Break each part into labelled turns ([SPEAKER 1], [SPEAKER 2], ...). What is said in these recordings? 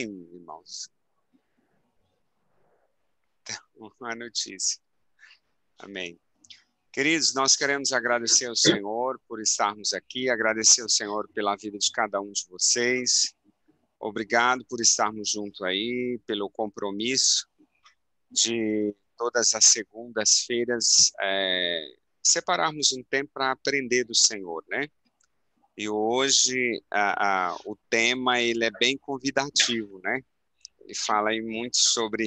[SPEAKER 1] Irmãos, uma notícia. Amém. Queridos, nós queremos agradecer ao Senhor por estarmos aqui, agradecer ao Senhor pela vida de cada um de vocês. Obrigado por estarmos juntos aí, pelo compromisso de todas as segundas-feiras separarmos um tempo para aprender do Senhor, né? E hoje o tema ele é bem convidativo, né? Ele fala aí muito sobre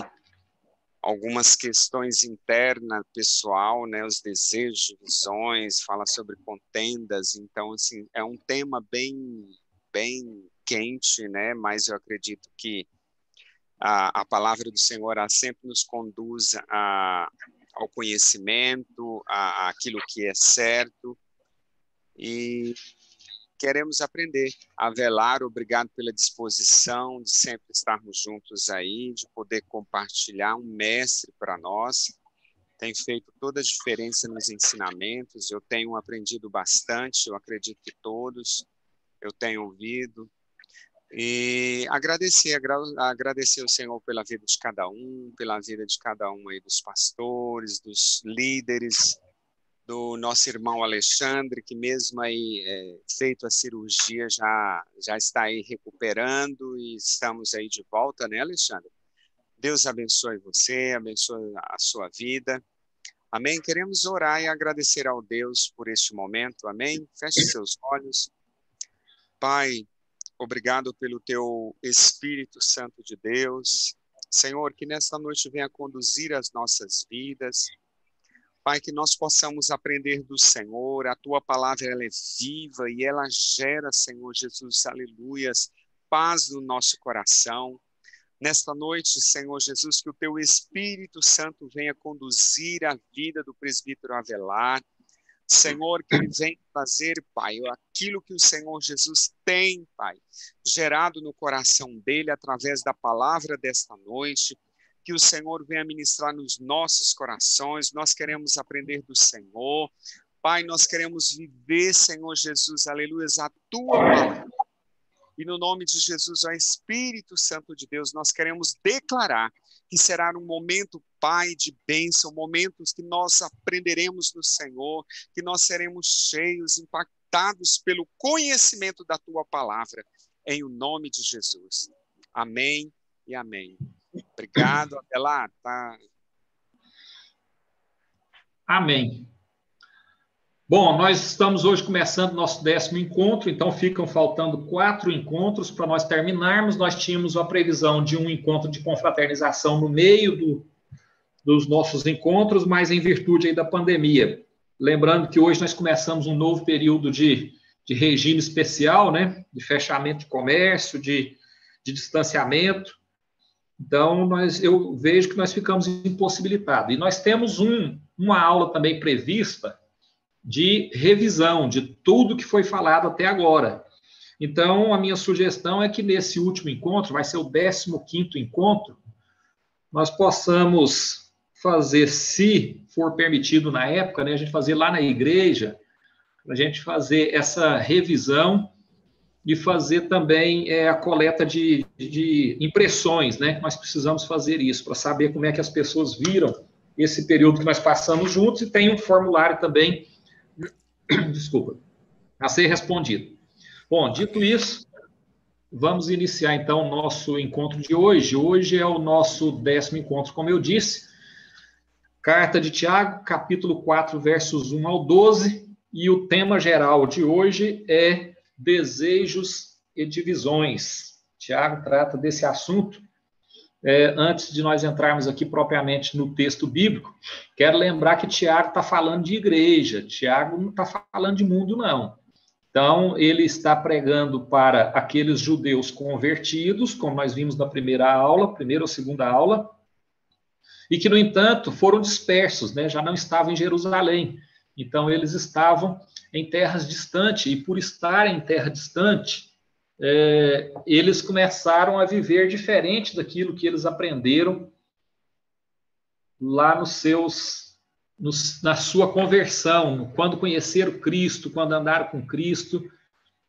[SPEAKER 1] algumas questões internas, pessoal, né? Os desejos, visões, fala sobre contendas. Então, assim, é um tema bem quente, né? Mas eu acredito que a palavra do Senhor ela sempre nos conduz ao conhecimento, àquilo que é certo. E queremos aprender a velar. Obrigado pela disposição de sempre estarmos juntos aí, de poder compartilhar um mestre para nós. Tem feito toda a diferença nos ensinamentos. Eu tenho aprendido bastante, eu acredito que todos. Eu tenho ouvido. E agradecer ao Senhor pela vida de cada um, pela vida de cada um aí dos pastores, dos líderes, do nosso irmão Alexandre, que mesmo aí feito a cirurgia já está aí recuperando e estamos aí de volta, né, Alexandre? Deus abençoe você, abençoe a sua vida. Amém? Queremos orar e agradecer ao Deus por este momento, amém? Feche seus olhos. Pai, obrigado pelo teu Espírito Santo de Deus. Senhor, que nesta noite venha conduzir as nossas vidas. Pai, que nós possamos aprender do Senhor, a Tua palavra ela é viva e ela gera, Senhor Jesus, aleluias, paz no nosso coração. Nesta noite, Senhor Jesus, que o Teu Espírito Santo venha conduzir a vida do presbítero Avelar. Senhor, que ele venha fazer, Pai, aquilo que o Senhor Jesus tem, Pai, gerado no coração dele através da palavra desta noite. Que o Senhor venha ministrar nos nossos corações. Nós queremos aprender do Senhor. Pai, nós queremos viver, Senhor Jesus, aleluia, a Tua palavra. E no nome de Jesus, ó Espírito Santo de Deus, nós queremos declarar que será um momento, Pai, de bênção, momentos que nós aprenderemos do Senhor, que nós seremos cheios, impactados pelo conhecimento da Tua palavra, em o nome de Jesus. Amém e amém. Obrigado, Avelar. Tá.
[SPEAKER 2] Amém. Bom, nós estamos hoje começando nosso 10º encontro, então ficam faltando 4 encontros para nós terminarmos. Nós tínhamos a previsão de um encontro de confraternização no meio dos nossos encontros, mas em virtude aí da pandemia. Lembrando que hoje nós começamos um novo período de regime especial, né? De fechamento de comércio, de distanciamento. Então, eu vejo que nós ficamos impossibilitados. E nós temos uma aula também prevista de revisão de tudo que foi falado até agora. Então, a minha sugestão é que nesse último encontro, vai ser o 15º encontro, nós possamos fazer, se for permitido na época, né, a gente fazer lá na igreja, a gente fazer essa revisão e fazer também a coleta de impressões, né? Nós precisamos fazer isso para saber como é que as pessoas viram esse período que nós passamos juntos e tem um formulário também, desculpa, a ser respondido. Bom, dito isso, vamos iniciar então o nosso encontro de hoje. Hoje é o nosso 10º encontro, como eu disse. Carta de Tiago, capítulo 4, versos 1 ao 12, e o tema geral de hoje é desejos e divisões. Tiago trata desse assunto. Antes de nós entrarmos aqui propriamente no texto bíblico, quero lembrar que Tiago está falando de igreja, Tiago não está falando de mundo, não. Então, ele está pregando para aqueles judeus convertidos, como nós vimos na primeira ou segunda aula, e que, no entanto, foram dispersos, né? Já não estavam em Jerusalém. Então, eles estavam em terras distantes, e por estarem em terra distante, eles começaram a viver diferente daquilo que eles aprenderam lá na sua conversão, quando conheceram Cristo, quando andaram com Cristo.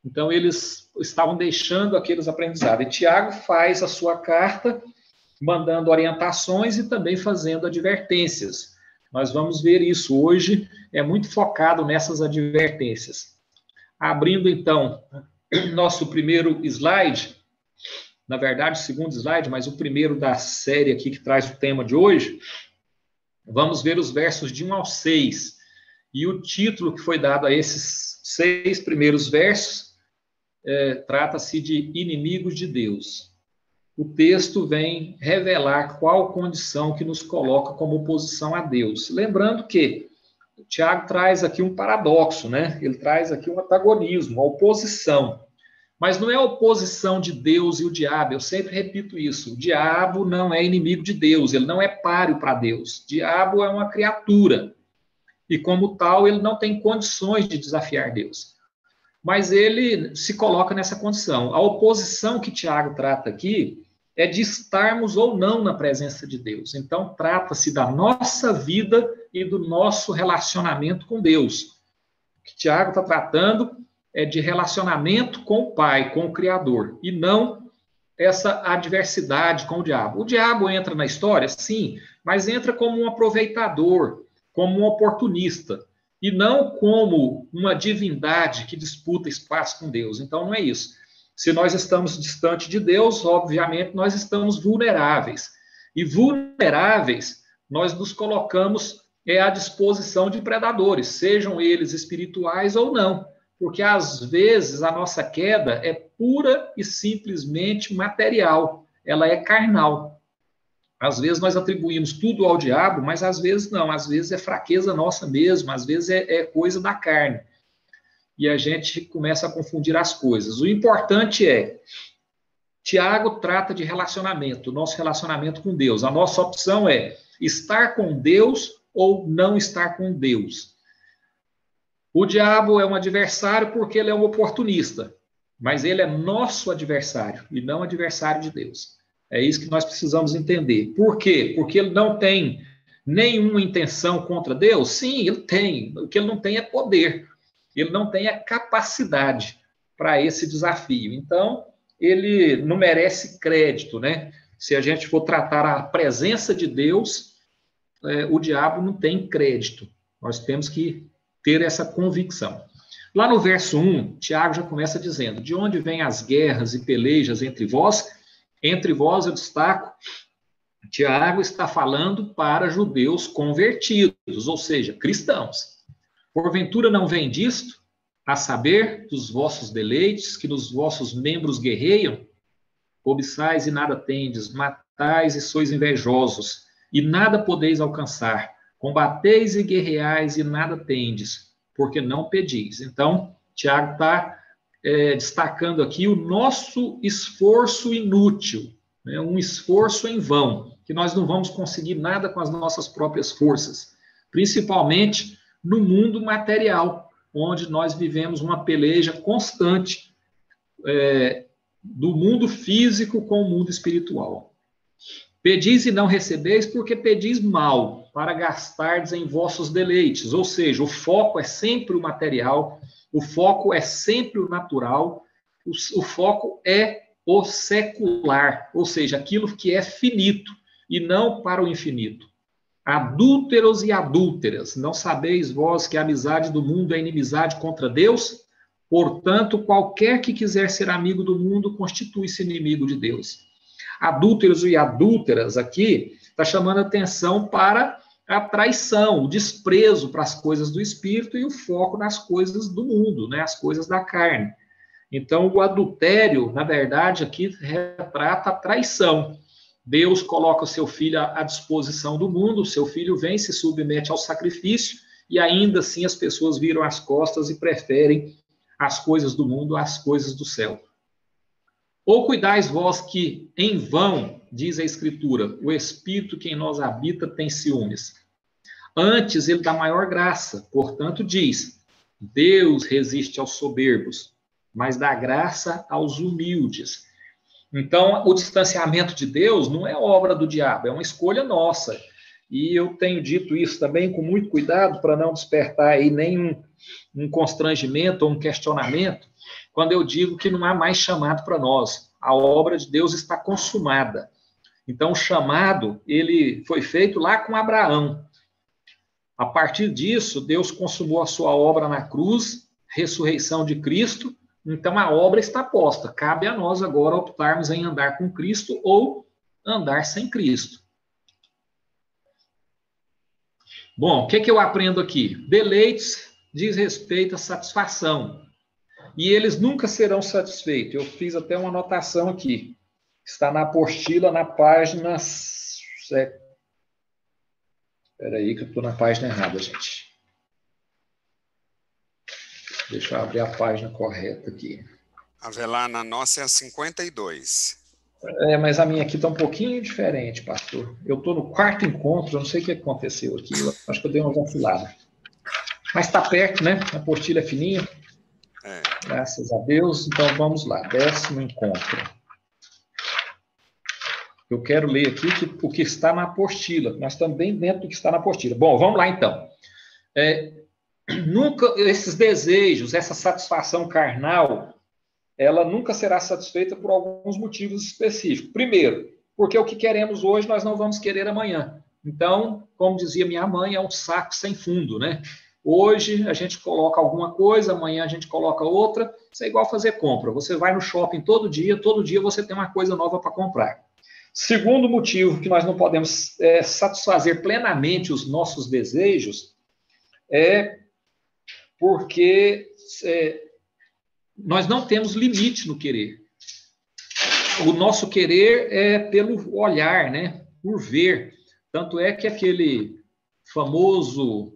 [SPEAKER 2] Então, eles estavam deixando aqueles aprendizados. E Tiago faz a sua carta, mandando orientações e também fazendo advertências. Nós vamos ver isso hoje, é muito focado nessas advertências. Abrindo, então, nosso primeiro slide, na verdade, o segundo slide, mas o primeiro da série aqui que traz o tema de hoje, vamos ver os versos de 1 ao 6. E o título que foi dado a esses 6 primeiros versos trata-se de Inimigos de Deus. O texto vem revelar qual condição que nos coloca como oposição a Deus. Lembrando que o Tiago traz aqui um paradoxo, né? Ele traz aqui um antagonismo, uma oposição. Mas não é a oposição de Deus e o diabo, eu sempre repito isso. O diabo não é inimigo de Deus, ele não é páreo para Deus. O diabo é uma criatura. E como tal, ele não tem condições de desafiar Deus. Mas ele se coloca nessa condição. A oposição que Tiago trata aqui é de estarmos ou não na presença de Deus. Então, trata-se da nossa vida e do nosso relacionamento com Deus. O que Tiago está tratando é de relacionamento com o Pai, com o Criador, e não essa adversidade com o diabo. O diabo entra na história, sim, mas entra como um aproveitador, como um oportunista, e não como uma divindade que disputa espaço com Deus. Então, não é isso. Se nós estamos distante de Deus, obviamente, nós estamos vulneráveis. E vulneráveis, nós nos colocamos à disposição de predadores, sejam eles espirituais ou não. Porque, às vezes, a nossa queda é pura e simplesmente material. Ela é carnal. Às vezes nós atribuímos tudo ao diabo, mas às vezes não. Às vezes é fraqueza nossa mesmo, às vezes é coisa da carne. E a gente começa a confundir as coisas. O importante é, Tiago trata de relacionamento, nosso relacionamento com Deus. A nossa opção é estar com Deus ou não estar com Deus. O diabo é um adversário porque ele é um oportunista, mas ele é nosso adversário e não adversário de Deus. É isso que nós precisamos entender. Por quê? Porque ele não tem nenhuma intenção contra Deus? Sim, ele tem. O que ele não tem é poder. Ele não tem a capacidade para esse desafio. Então, ele não merece crédito, né? Se a gente for tratar a presença de Deus, o diabo não tem crédito. Nós temos que ter essa convicção. Lá no verso 1, Tiago já começa dizendo: de onde vêm as guerras e pelejas entre vós? Entre vós, eu destaco, Tiago está falando para judeus convertidos, ou seja, cristãos. Porventura não vem disto, a saber, dos vossos deleites, que nos vossos membros guerreiam? Cobiçais e nada tendes, matais e sois invejosos, e nada podeis alcançar. Combateis e guerreais e nada tendes, porque não pedis. Então, Tiago está destacando aqui o nosso esforço inútil, né? Um esforço em vão, que nós não vamos conseguir nada com as nossas próprias forças, principalmente no mundo material, onde nós vivemos uma peleja constante do mundo físico com o mundo espiritual. Pedis e não recebeis, porque pedis mal, para gastardes em vossos deleites. Ou seja, o foco é sempre o material, o foco é sempre o natural, o foco é o secular, ou seja, aquilo que é finito, e não para o infinito. Adúlteros e adúlteras, não sabeis vós que a amizade do mundo é inimizade contra Deus? Portanto, qualquer que quiser ser amigo do mundo, constitui-se inimigo de Deus. Adúlteros e adúlteras aqui está chamando atenção para a traição, o desprezo para as coisas do espírito e o foco nas coisas do mundo, né, as coisas da carne. Então, o adultério, na verdade, aqui retrata a traição. Deus coloca o seu filho à disposição do mundo, o seu filho vem, se submete ao sacrifício, e ainda assim as pessoas viram as costas e preferem as coisas do mundo às coisas do céu. Ou cuidais vós que, em vão, diz a Escritura, o Espírito que em nós habita tem ciúmes. Antes, ele dá maior graça, portanto diz, Deus resiste aos soberbos, mas dá graça aos humildes. Então, o distanciamento de Deus não é obra do diabo, é uma escolha nossa. E eu tenho dito isso também com muito cuidado para não despertar aí nenhum constrangimento ou um questionamento. quando eu digo que não há mais chamado para nós. A obra de Deus está consumada. Então, o chamado, ele foi feito lá com Abraão. A partir disso, Deus consumou a sua obra na cruz, ressurreição de Cristo. Então, a obra está posta. Cabe a nós agora optarmos em andar com Cristo ou andar sem Cristo. Bom, o que eu aprendo aqui? Deleites diz respeito à satisfação. E eles nunca serão satisfeitos. Eu fiz até uma anotação aqui. Está na apostila, na página... Espera aí que eu estou na página errada, gente. Deixa eu abrir a página correta aqui.
[SPEAKER 1] Avelar, na nossa é a 52.
[SPEAKER 2] Mas a minha aqui está um pouquinho diferente, pastor. Eu estou no 4º encontro, eu não sei o que aconteceu aqui. Eu acho que eu dei uma vacilada. Mas está perto, né? A apostila é fininha. Graças a Deus. Então, vamos lá. 10º encontro. Eu quero ler aqui o que está na apostila. Nós estamos bem dentro do que está na apostila. Bom, vamos lá, então. Nunca, esses desejos, essa satisfação carnal, ela nunca será satisfeita por alguns motivos específicos. Primeiro, porque o que queremos hoje, nós não vamos querer amanhã. Então, como dizia minha mãe, é um saco sem fundo, né? Hoje a gente coloca alguma coisa, amanhã a gente coloca outra. Isso é igual fazer compra. Você vai no shopping todo dia você tem uma coisa nova para comprar. Segundo motivo que nós não podemos satisfazer plenamente os nossos desejos é porque nós não temos limite no querer. O nosso querer é pelo olhar, né? Por ver. Tanto é que aquele famoso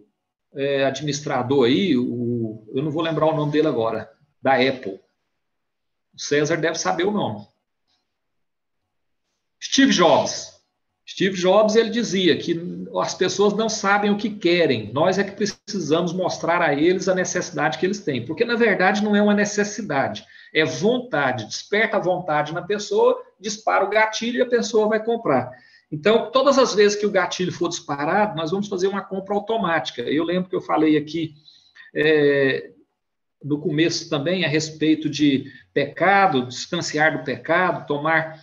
[SPEAKER 2] administrador aí, eu não vou lembrar o nome dele agora, da Apple. O César deve saber o nome. Steve Jobs. Steve Jobs, ele dizia que as pessoas não sabem o que querem, nós é que precisamos mostrar a eles a necessidade que eles têm, porque na verdade não é uma necessidade, é vontade, desperta a vontade na pessoa, dispara o gatilho e a pessoa vai comprar. Então, todas as vezes que o gatilho for disparado, nós vamos fazer uma compra automática. Eu lembro que eu falei aqui no começo também a respeito de pecado, distanciar do pecado, tomar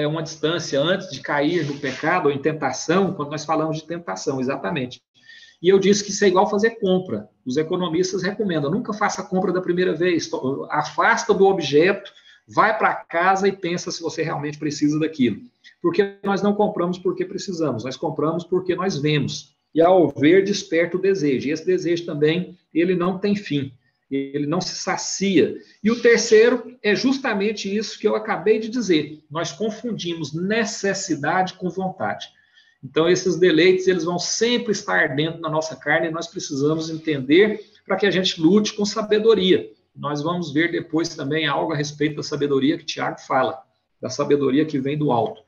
[SPEAKER 2] uma distância antes de cair no pecado ou em tentação, quando nós falamos de tentação, exatamente. E eu disse que isso é igual fazer compra. Os economistas recomendam, nunca faça a compra da primeira vez, afasta do objeto, vai para casa e pensa se você realmente precisa daquilo. Porque nós não compramos porque precisamos, nós compramos porque nós vemos. E ao ver, desperta o desejo. E esse desejo também, ele não tem fim. Ele não se sacia. E o terceiro é justamente isso que eu acabei de dizer. Nós confundimos necessidade com vontade. Então, esses deleites, eles vão sempre estar dentro da nossa carne e nós precisamos entender para que a gente lute com sabedoria. Nós vamos ver depois também algo a respeito da sabedoria que Tiago fala, da sabedoria que vem do alto.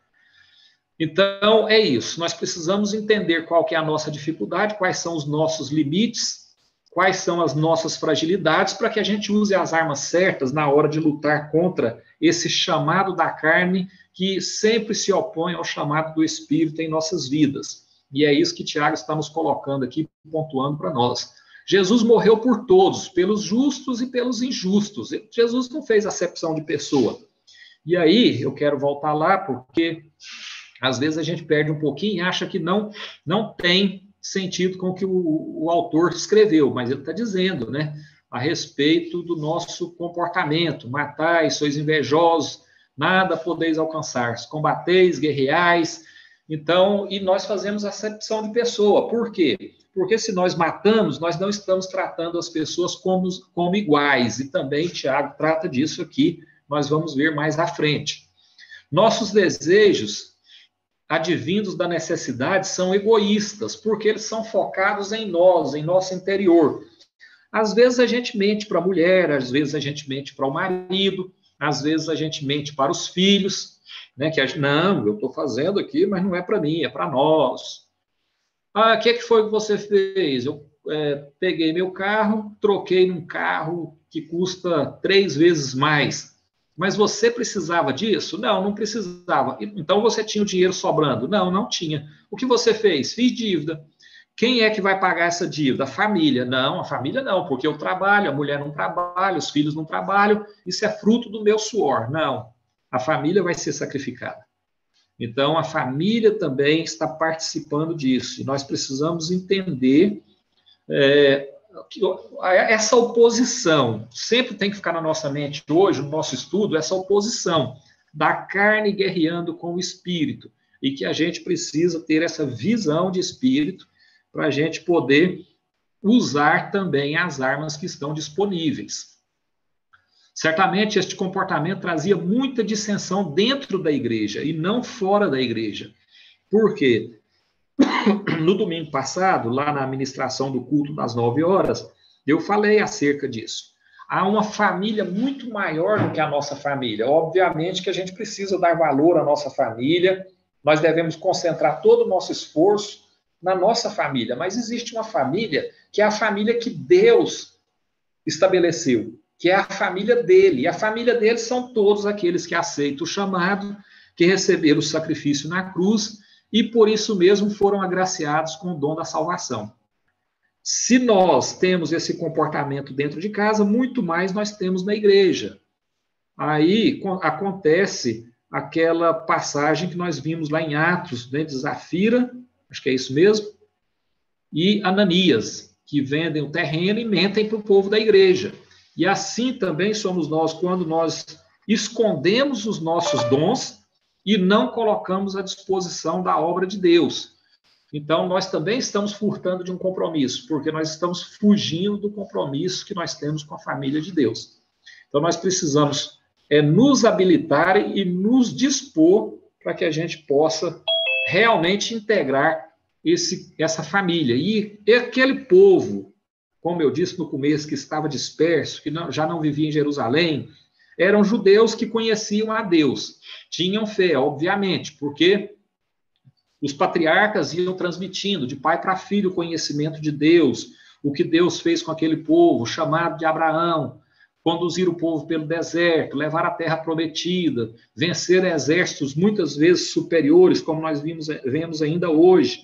[SPEAKER 2] Então, é isso. Nós precisamos entender qual que é a nossa dificuldade, quais são os nossos limites, quais são as nossas fragilidades, para que a gente use as armas certas na hora de lutar contra esse chamado da carne que sempre se opõe ao chamado do Espírito em nossas vidas. E é isso que Tiago está nos colocando aqui, pontuando para nós. Jesus morreu por todos, pelos justos e pelos injustos. Jesus não fez acepção de pessoa. E aí, eu quero voltar lá, porque às vezes a gente perde um pouquinho e acha que não tem sentido com o que o autor escreveu, mas ele está dizendo, né, a respeito do nosso comportamento. Matais, sois invejosos, nada podeis alcançar, combateis, guerreais. Então, e nós fazemos acepção de pessoa. Por quê? Porque se nós matamos, nós não estamos tratando as pessoas como iguais. E também Tiago trata disso aqui, nós vamos ver mais à frente. Nossos desejos advindos da necessidade são egoístas, porque eles são focados em nós, em nosso interior. Às vezes a gente mente para a mulher, às vezes a gente mente para o marido, às vezes a gente mente para os filhos, né? Que a gente, não, eu estou fazendo aqui, mas não é para mim, é para nós. Ah, o que foi que você fez? Eu peguei meu carro, troquei num carro que custa 3 vezes mais. Mas você precisava disso? Não, não precisava. Então você tinha o dinheiro sobrando? Não, não tinha. O que você fez? Fiz dívida. Quem é que vai pagar essa dívida? A família. Não, a família não, porque eu trabalho, a mulher não trabalha, os filhos não trabalham, isso é fruto do meu suor. Não, a família vai ser sacrificada. Então, a família também está participando disso. E nós precisamos entender que essa oposição, sempre tem que ficar na nossa mente hoje, no nosso estudo, essa oposição da carne guerreando com o espírito. E que a gente precisa ter essa visão de espírito para a gente poder usar também as armas que estão disponíveis. Certamente, este comportamento trazia muita dissensão dentro da igreja e não fora da igreja. Por quê? No domingo passado, lá na administração do culto das 9 horas, eu falei acerca disso. Há uma família muito maior do que a nossa família. Obviamente que a gente precisa dar valor à nossa família, nós devemos concentrar todo o nosso esforço na nossa família, mas existe uma família que é a família que Deus estabeleceu, que é a família dele. E a família dele são todos aqueles que aceitam o chamado, que receberam o sacrifício na cruz e por isso mesmo foram agraciados com o dom da salvação. Se nós temos esse comportamento dentro de casa, muito mais nós temos na igreja. Aí acontece aquela passagem que nós vimos lá em Atos, né, de Zafira, acho que é isso mesmo, e Ananias, que vendem o terreno e mentem para o povo da igreja. E assim também somos nós, quando nós escondemos os nossos dons e não colocamos à disposição da obra de Deus. Então, nós também estamos furtando de um compromisso, porque nós estamos fugindo do compromisso que nós temos com a família de Deus. Então, nós precisamos nos habilitar e nos dispor para que a gente possa realmente integrar essa família. E aquele povo, como eu disse no começo, que estava disperso, que já não vivia em Jerusalém, eram judeus que conheciam a Deus, tinham fé, obviamente, porque os patriarcas iam transmitindo de pai para filho o conhecimento de Deus, o que Deus fez com aquele povo, chamado de Abraão, conduzir o povo pelo deserto, levar a terra prometida, vencer exércitos muitas vezes superiores, como nós vemos ainda hoje.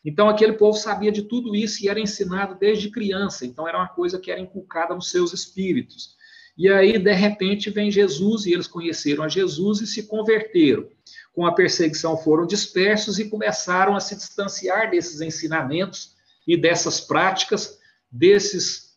[SPEAKER 2] Então, aquele povo sabia de tudo isso e era ensinado desde criança, então era uma coisa que era inculcada nos seus espíritos. E aí, de repente, vem Jesus e eles conheceram a Jesus e se converteram. Com a perseguição foram dispersos e começaram a se distanciar desses ensinamentos e dessas práticas, desses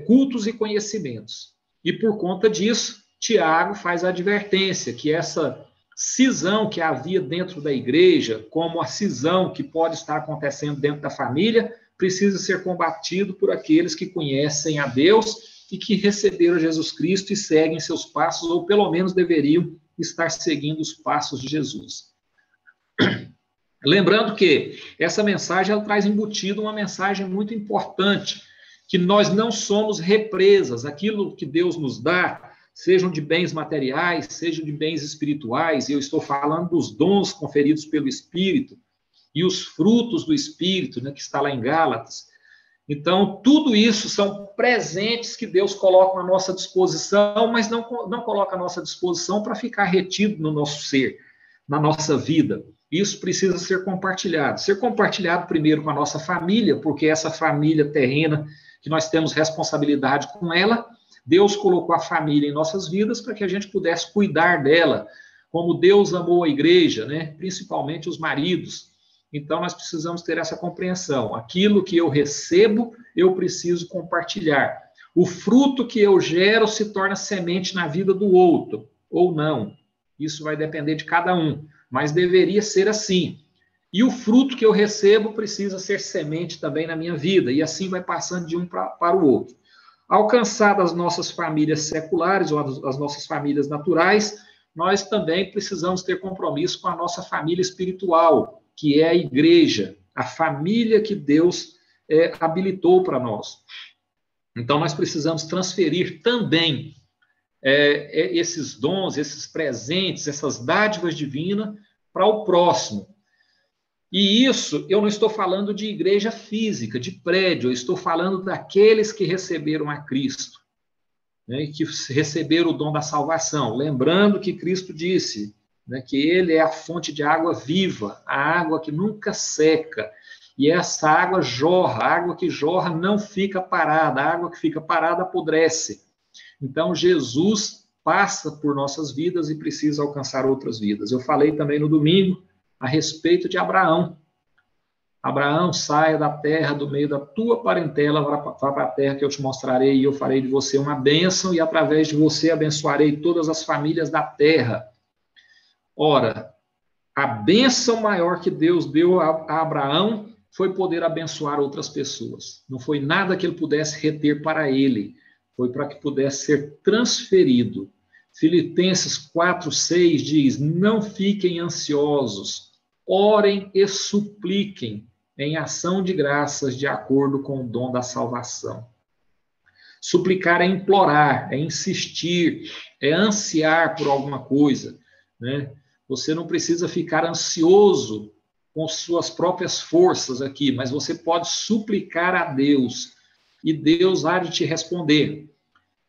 [SPEAKER 2] cultos e conhecimentos. E por conta disso, Tiago faz a advertência que essa cisão que havia dentro da igreja, como a cisão que pode estar acontecendo dentro da família, precisa ser combatido por aqueles que conhecem a Deus e que receberam Jesus Cristo e seguem seus passos, ou pelo menos deveriam estar seguindo os passos de Jesus. Lembrando que essa mensagem ela traz embutido uma mensagem muito importante, que nós não somos represas, aquilo que Deus nos dá, sejam de bens materiais, sejam de bens espirituais, e eu estou falando dos dons conferidos pelo Espírito, e os frutos do Espírito, né, que está lá em Gálatas. Então, tudo isso são presentes que Deus coloca à nossa disposição, mas não coloca à nossa disposição para ficar retido no nosso ser, na nossa vida. Isso precisa ser compartilhado. Ser compartilhado primeiro com a nossa família, porque essa família terrena, que nós temos responsabilidade com ela, Deus colocou a família em nossas vidas para que a gente pudesse cuidar dela, como Deus amou a igreja, né? Principalmente os maridos. Então, nós precisamos ter essa compreensão. Aquilo que eu recebo, eu preciso compartilhar. O fruto que eu gero se torna semente na vida do outro, ou não. Isso vai depender de cada um, mas deveria ser assim. E o fruto que eu recebo precisa ser semente também na minha vida, e assim vai passando de um para o outro. Alcançadas as nossas famílias seculares, ou as nossas famílias naturais, nós também precisamos ter compromisso com a nossa família espiritual, que é a igreja, a família que Deus habilitou para nós. Então, nós precisamos transferir também esses dons, esses presentes, essas dádivas divinas para o próximo. E isso, eu não estou falando de igreja física, de prédio, eu estou falando daqueles que receberam a Cristo, né, que receberam o dom da salvação. Lembrando que Cristo disse, né, que ele é a fonte de água viva, a água que nunca seca. e essa água jorra, a água que jorra não fica parada, a água que fica parada apodrece. Então, Jesus passa por nossas vidas e precisa alcançar outras vidas. Eu falei também no domingo a respeito de Abraão. Abraão, saia da terra, do meio da tua parentela, vá para a terra que eu te mostrarei, e eu farei de você uma bênção, e através de você abençoarei todas as famílias da terra. Ora, a bênção maior que Deus deu a Abraão foi poder abençoar outras pessoas. Não foi nada que ele pudesse reter para ele, foi para que pudesse ser transferido. Filipenses 4:6 diz: não fiquem ansiosos, orem e supliquem em ação de graças de acordo com o dom da salvação. Suplicar é implorar, é insistir, é ansiar por alguma coisa, né? Você não precisa ficar ansioso com suas próprias forças aqui, mas você pode suplicar a Deus e Deus há de te responder.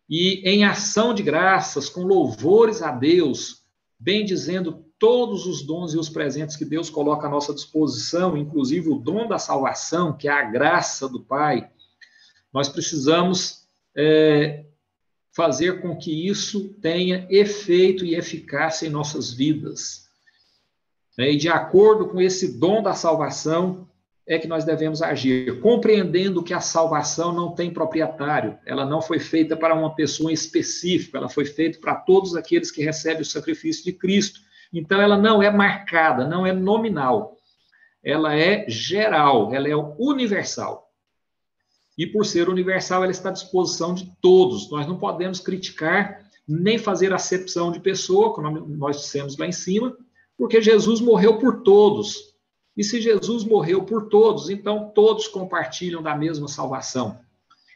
[SPEAKER 2] E em ação de graças, com louvores a Deus, bendizendo todos os dons e os presentes que Deus coloca à nossa disposição, inclusive o dom da salvação, que é a graça do Pai, nós precisamos fazer com que isso tenha efeito e eficácia em nossas vidas. E de acordo com esse dom da salvação, é que nós devemos agir, compreendendo que a salvação não tem proprietário, ela não foi feita para uma pessoa específica, ela foi feita para todos aqueles que recebem o sacrifício de Cristo. Então, ela não é marcada, não é nominal, ela é geral, ela é universal. E por ser universal, ela está à disposição de todos. Nós não podemos criticar, nem fazer acepção de pessoa, como nós dissemos lá em cima, porque Jesus morreu por todos. E se Jesus morreu por todos, então todos compartilham da mesma salvação.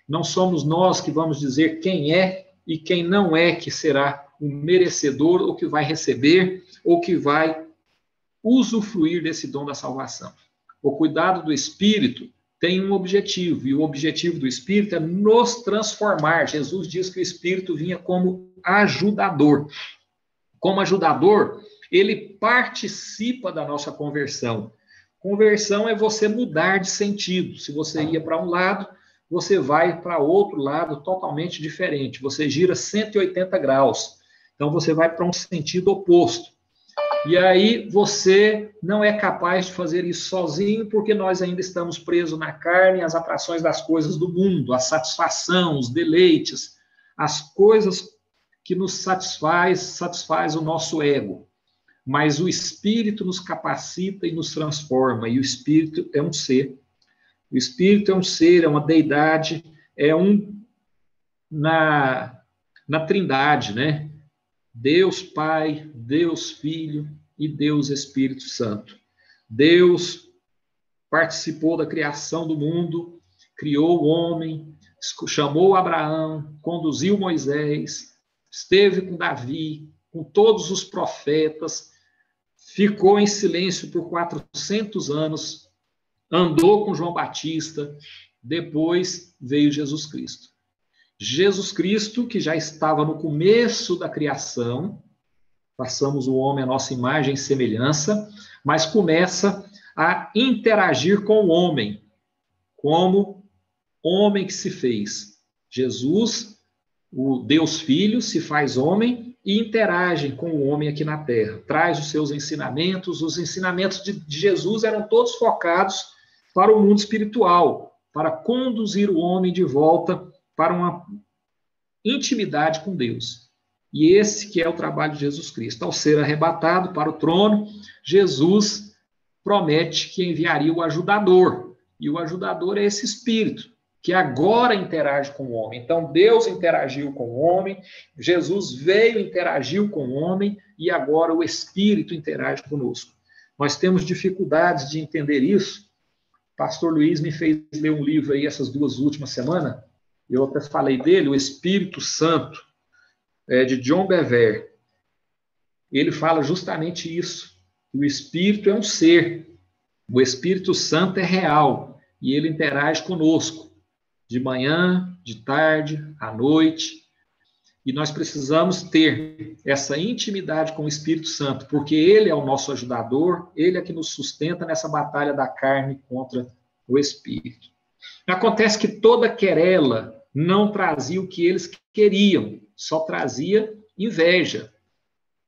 [SPEAKER 2] Não somos nós que vamos dizer quem é e quem não é que será o merecedor, ou que vai receber, ou que vai usufruir desse dom da salvação. O cuidado do Espírito tem um objetivo, e o objetivo do Espírito é nos transformar. Jesus diz que o Espírito vinha como ajudador. Como ajudador, ele participa da nossa conversão. Conversão é você mudar de sentido. Se você ia para um lado, você vai para outro lado totalmente diferente. Você gira 180 graus. Então, você vai para um sentido oposto. E aí, você não é capaz de fazer isso sozinho, porque nós ainda estamos presos na carne, às atrações das coisas do mundo, a satisfação, os deleites, as coisas que nos satisfaz o nosso ego. Mas o Espírito nos capacita e nos transforma, e o Espírito é um ser. O Espírito é um ser, é uma deidade, é na Trindade, né? Deus Pai, Deus Filho e Deus Espírito Santo. Deus participou da criação do mundo, criou o homem, chamou Abraão, conduziu Moisés, esteve com Davi, com todos os profetas, ficou em silêncio por 400 anos, andou com João Batista, depois veio Jesus Cristo. Jesus Cristo, que já estava no começo da criação, passamos o homem à nossa imagem e semelhança, mas começa a interagir com o homem, como homem que se fez. Jesus, o Deus Filho, se faz homem e interage com o homem aqui na Terra. Traz os seus ensinamentos. Os ensinamentos de Jesus eram todos focados para o mundo espiritual, para conduzir o homem de volta para uma intimidade com Deus. E esse que é o trabalho de Jesus Cristo. Ao ser arrebatado para o trono, Jesus promete que enviaria o ajudador. E o ajudador é esse Espírito, que agora interage com o homem. Então, Deus interagiu com o homem, Jesus veio, interagiu com o homem, e agora o Espírito interage conosco. Nós temos dificuldades de entender isso. O pastor Luiz me fez ler um livro aí essas 2 últimas semanas, eu até falei dele, O Espírito Santo, de John Bevere. Ele fala justamente isso. O Espírito é um ser. O Espírito Santo é real. E ele interage conosco. De manhã, de tarde, à noite. E nós precisamos ter essa intimidade com o Espírito Santo, porque ele é o nosso ajudador, ele é que nos sustenta nessa batalha da carne contra o Espírito. Acontece que toda querela não trazia o que eles queriam, só trazia inveja.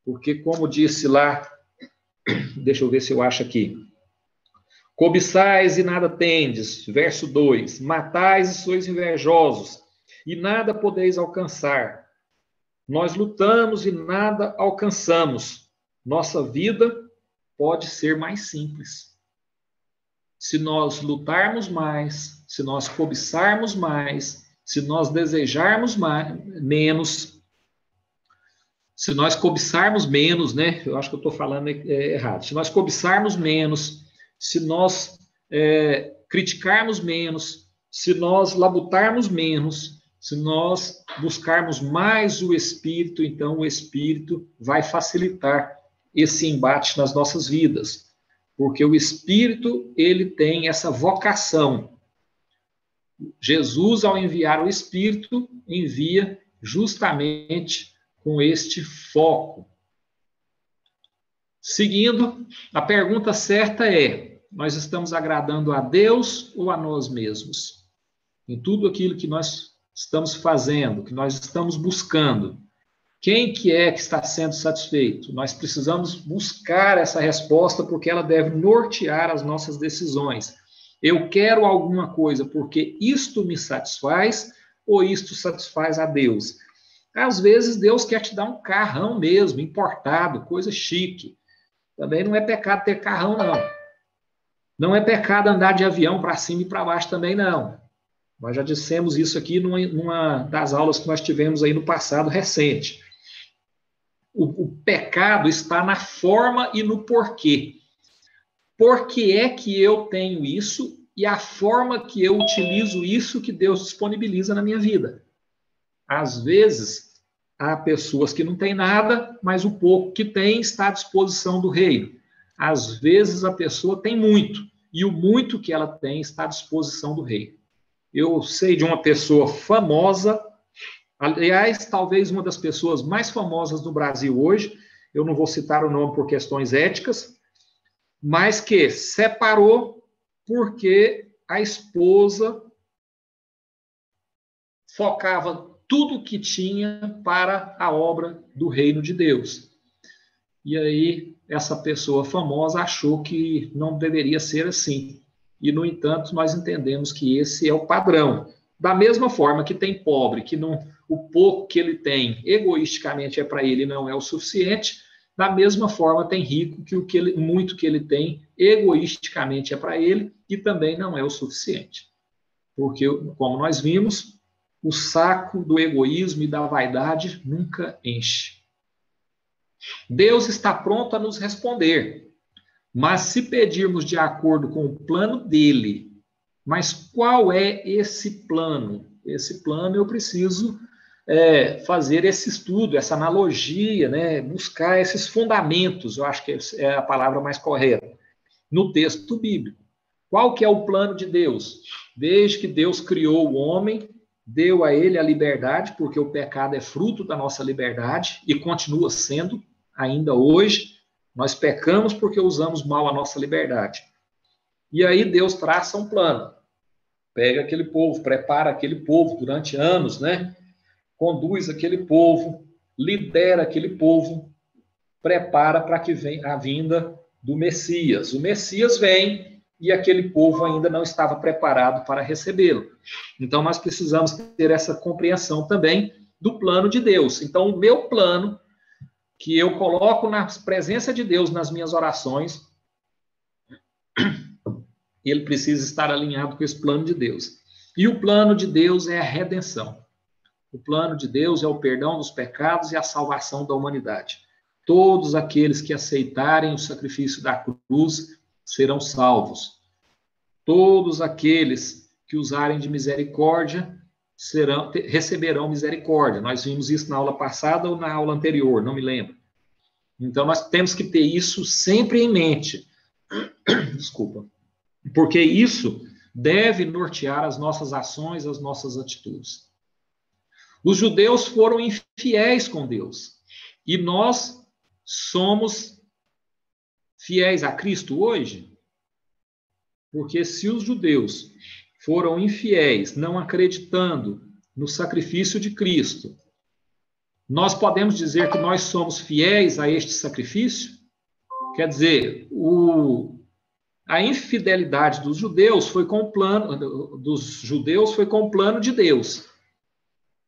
[SPEAKER 2] Porque, como disse lá, deixa eu ver se eu acho aqui. Cobiçais e nada tendes, verso 2. Matais e sois invejosos, e nada podeis alcançar. Nós lutamos e nada alcançamos. Nossa vida pode ser mais simples. Se nós lutarmos mais, se nós cobiçarmos mais, se nós desejarmos menos, se nós cobiçarmos menos, né? Eu acho que eu estou falando errado. Se nós cobiçarmos menos, se nós criticarmos menos, se nós labutarmos menos, se nós buscarmos mais o Espírito, então o Espírito vai facilitar esse embate nas nossas vidas. Porque o Espírito, ele tem essa vocação. Jesus, ao enviar o Espírito, envia justamente com este foco. Seguindo, a pergunta certa é: nós estamos agradando a Deus ou a nós mesmos? Em tudo aquilo que nós estamos fazendo, que nós estamos buscando, quem que está sendo satisfeito? Nós precisamos buscar essa resposta porque ela deve nortear as nossas decisões. Eu quero alguma coisa porque isto me satisfaz ou isto satisfaz a Deus? Às vezes Deus quer te dar um carrão mesmo, importado, coisa chique. Também não é pecado ter carrão, não. Não é pecado andar de avião para cima e para baixo também, não. Nós já dissemos isso aqui numa das aulas que nós tivemos aí no passado recente. O pecado está na forma e no porquê. Por que é que eu tenho isso e a forma que eu utilizo isso que Deus disponibiliza na minha vida? Às vezes, há pessoas que não têm nada, mas o pouco que tem está à disposição do reino. Às vezes, a pessoa tem muito, e o muito que ela tem está à disposição do reino. Eu sei de uma pessoa famosa, aliás, talvez uma das pessoas mais famosas do Brasil hoje, eu não vou citar o nome por questões éticas, mas que separou porque a esposa focava tudo que tinha para a obra do reino de Deus. E aí, essa pessoa famosa achou que não deveria ser assim. E, no entanto, nós entendemos que esse é o padrão. Da mesma forma que tem pobre, que não, o pouco que ele tem, egoisticamente, é para ele, não é o suficiente, da mesma forma tem rico que muito que ele tem, egoisticamente, é para ele e também não é o suficiente. Porque, como nós vimos, o saco do egoísmo e da vaidade nunca enche. Deus está pronto a nos responder, mas se pedirmos de acordo com o plano dele, mas qual é esse plano? Esse plano eu preciso fazer esse estudo, essa analogia, né? Buscar esses fundamentos, eu acho que é a palavra mais correta, no texto bíblico. Qual que é o plano de Deus? Desde que Deus criou o homem, deu a ele a liberdade, porque o pecado é fruto da nossa liberdade e continua sendo, ainda hoje, nós pecamos porque usamos mal a nossa liberdade. E aí Deus traça um plano. Pega aquele povo, prepara aquele povo durante anos, né? Conduz aquele povo, lidera aquele povo, prepara para que venha a vinda do Messias. O Messias vem e aquele povo ainda não estava preparado para recebê-lo. Então, nós precisamos ter essa compreensão também do plano de Deus. Então, o meu plano, que eu coloco na presença de Deus nas minhas orações, ele precisa estar alinhado com esse plano de Deus. E o plano de Deus é a redenção. O plano de Deus é o perdão dos pecados e a salvação da humanidade. Todos aqueles que aceitarem o sacrifício da cruz serão salvos. Todos aqueles que usarem de misericórdia receberão misericórdia. Nós vimos isso na aula passada ou na aula anterior, não me lembro. Então, nós temos que ter isso sempre em mente. Desculpa. Porque isso deve nortear as nossas ações, as nossas atitudes. Os judeus foram infiéis com Deus. E nós somos fiéis a Cristo hoje? Porque se os judeus foram infiéis, não acreditando no sacrifício de Cristo, nós podemos dizer que nós somos fiéis a este sacrifício? Quer dizer, a infidelidade dos judeus foi com o plano de Deus,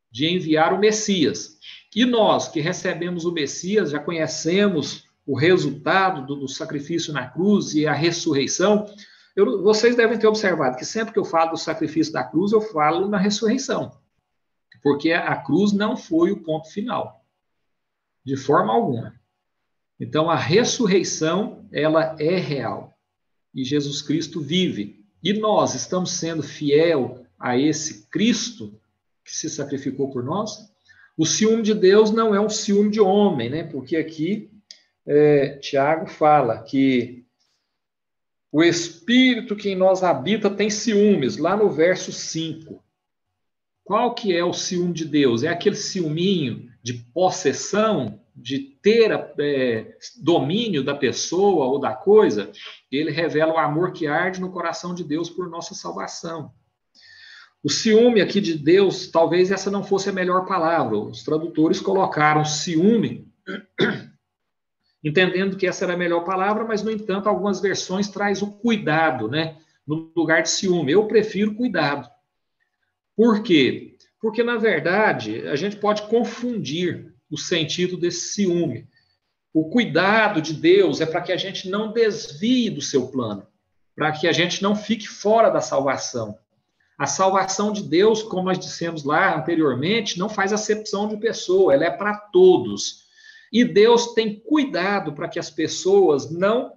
[SPEAKER 2] de enviar o Messias. E nós, que recebemos o Messias, já conhecemos o resultado do sacrifício na cruz e a ressurreição. Vocês devem ter observado que sempre que eu falo do sacrifício da cruz, eu falo na ressurreição. Porque a cruz não foi o ponto final, de forma alguma. Então, a ressurreição, ela é real. E Jesus Cristo vive. E nós estamos sendo fiel a esse Cristo que se sacrificou por nós? O ciúme de Deus não é um ciúme de homem, né? Porque aqui Tiago fala que o Espírito que em nós habita tem ciúmes, lá no verso 5. Qual que é o ciúme de Deus? É aquele ciúminho de possessão, de ter domínio da pessoa ou da coisa? Ele revela o amor que arde no coração de Deus por nossa salvação. O ciúme aqui de Deus, talvez essa não fosse a melhor palavra. Os tradutores colocaram ciúme, entendendo que essa era a melhor palavra, mas, no entanto, algumas versões traz o cuidado, né? No lugar de ciúme. Eu prefiro cuidado. Por quê? Porque, na verdade, a gente pode confundir o sentido desse ciúme. O cuidado de Deus é para que a gente não desvie do seu plano, para que a gente não fique fora da salvação. A salvação de Deus, como nós dissemos lá anteriormente, não faz acepção de pessoa, ela é para todos. E Deus tem cuidado para que as pessoas não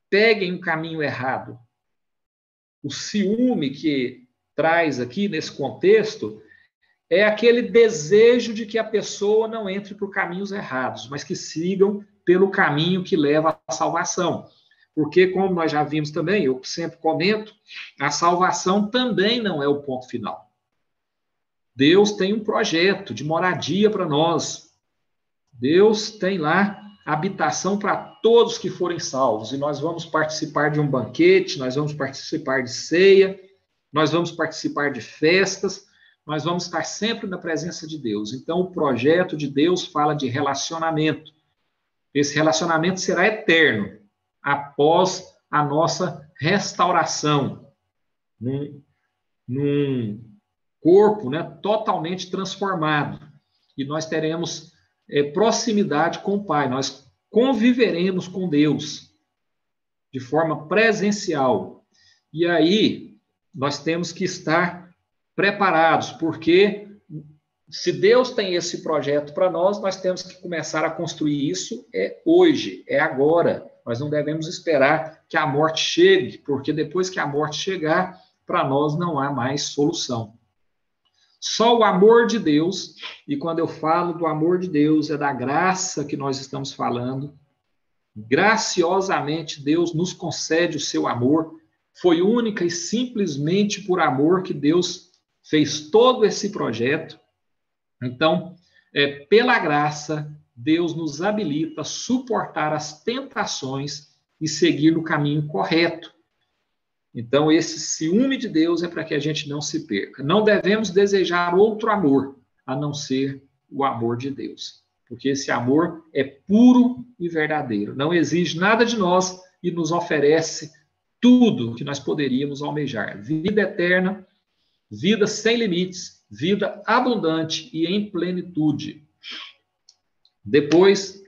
[SPEAKER 2] peguem o caminho errado. O ciúme que traz aqui nesse contexto é aquele desejo de que a pessoa não entre por caminhos errados, mas que sigam pelo caminho que leva à salvação. Porque, como nós já vimos também, eu sempre comento, a salvação também não é o ponto final. Deus tem um projeto de moradia para nós. Deus tem lá habitação para todos que forem salvos. E nós vamos participar de um banquete, nós vamos participar de ceia, nós vamos participar de festas, nós vamos estar sempre na presença de Deus. Então, o projeto de Deus fala de relacionamento. Esse relacionamento será eterno, após a nossa restauração, num corpo, né, totalmente transformado. E nós teremos proximidade com o Pai, nós conviveremos com Deus de forma presencial. E aí, nós temos que estar preparados, porque se Deus tem esse projeto para nós, nós temos que começar a construir isso hoje, agora. Nós não devemos esperar que a morte chegue, porque depois que a morte chegar, para nós não há mais solução. Só o amor de Deus, e quando eu falo do amor de Deus, é da graça que nós estamos falando. Graciosamente, Deus nos concede o seu amor. Foi única e simplesmente por amor que Deus fez todo esse projeto. Então, pela graça, Deus nos habilita a suportar as tentações e seguir no caminho correto. Então, esse ciúme de Deus é para que a gente não se perca. Não devemos desejar outro amor, a não ser o amor de Deus. Porque esse amor é puro e verdadeiro. Não exige nada de nós e nos oferece tudo que nós poderíamos almejar. Vida eterna, vida sem limites, vida abundante e em plenitude. Depois,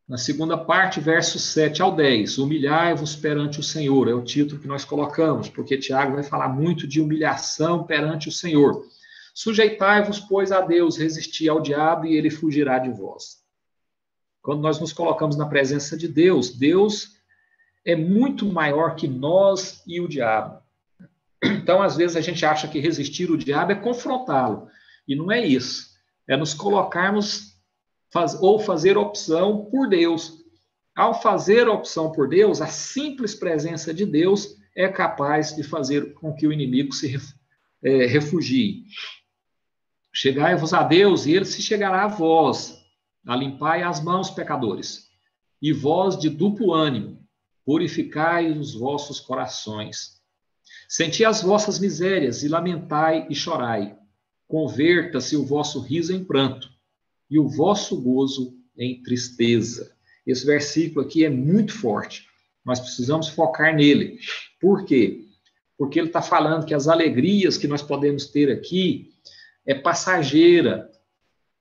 [SPEAKER 2] na segunda parte, versos 7 ao 10, humilhai-vos perante o Senhor, é o título que nós colocamos, porque Tiago vai falar muito de humilhação perante o Senhor. Sujeitai-vos, pois, a Deus, resisti ao diabo e ele fugirá de vós. Quando nós nos colocamos na presença de Deus, Deus é muito maior que nós e o diabo. Então, às vezes, a gente acha que resistir o diabo é confrontá-lo, e não é isso. É nos colocarmos ou fazer opção por Deus. Ao fazer a opção por Deus, a simples presença de Deus é capaz de fazer com que o inimigo se refugie. Chegai-vos a Deus e ele se chegará a vós. Alimpai as mãos, pecadores. E vós de duplo ânimo, purificai os vossos corações. Senti as vossas misérias e lamentai e chorai. Converta-se o vosso riso em pranto e o vosso gozo em tristeza. Esse versículo aqui é muito forte. Nós precisamos focar nele. Por quê? Porque ele está falando que as alegrias que nós podemos ter aqui é passageira.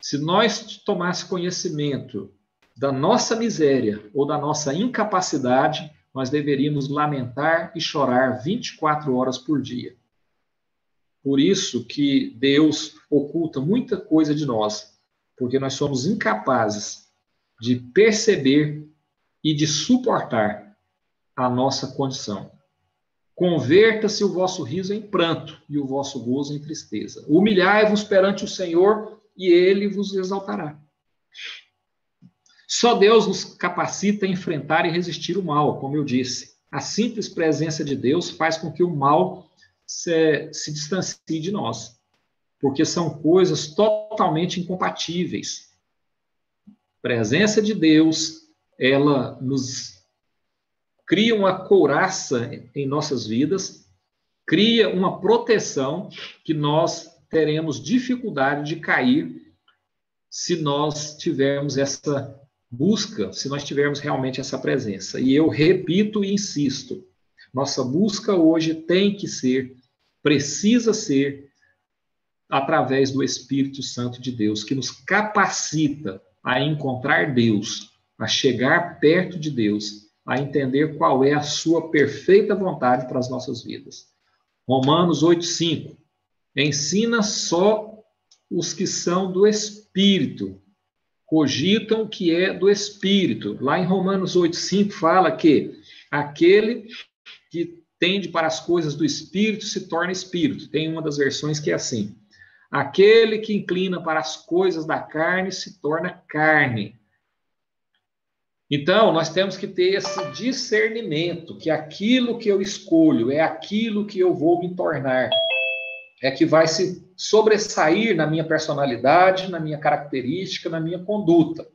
[SPEAKER 2] Se nós tomássemos conhecimento da nossa miséria ou da nossa incapacidade, nós deveríamos lamentar e chorar 24 horas por dia. Por isso que Deus oculta muita coisa de nós, porque nós somos incapazes de perceber e de suportar a nossa condição. Converta-se o vosso riso em pranto e o vosso gozo em tristeza. Humilhai-vos perante o Senhor e ele vos exaltará. Só Deus nos capacita a enfrentar e resistir o mal, como eu disse. A simples presença de Deus faz com que o mal se distancie de nós, porque são coisas totalmente incompatíveis. A presença de Deus, ela nos cria uma couraça em nossas vidas, cria uma proteção que nós teremos dificuldade de cair se nós tivermos essa busca, se nós tivermos realmente essa presença. E eu repito e insisto, nossa busca hoje tem que ser, precisa ser, através do Espírito Santo de Deus, que nos capacita a encontrar Deus, a chegar perto de Deus, a entender qual é a sua perfeita vontade para as nossas vidas. Romanos 8:5. Ensina só os que são do Espírito, cogitam o que é do Espírito. Lá em Romanos 8:5 fala que aquele que tende para as coisas do Espírito se torna Espírito. Tem uma das versões que é assim: aquele que inclina para as coisas da carne se torna carne. Então, nós temos que ter esse discernimento, que aquilo que eu escolho é aquilo que eu vou me tornar, é que vai se sobressair na minha personalidade, na minha característica, na minha conduta.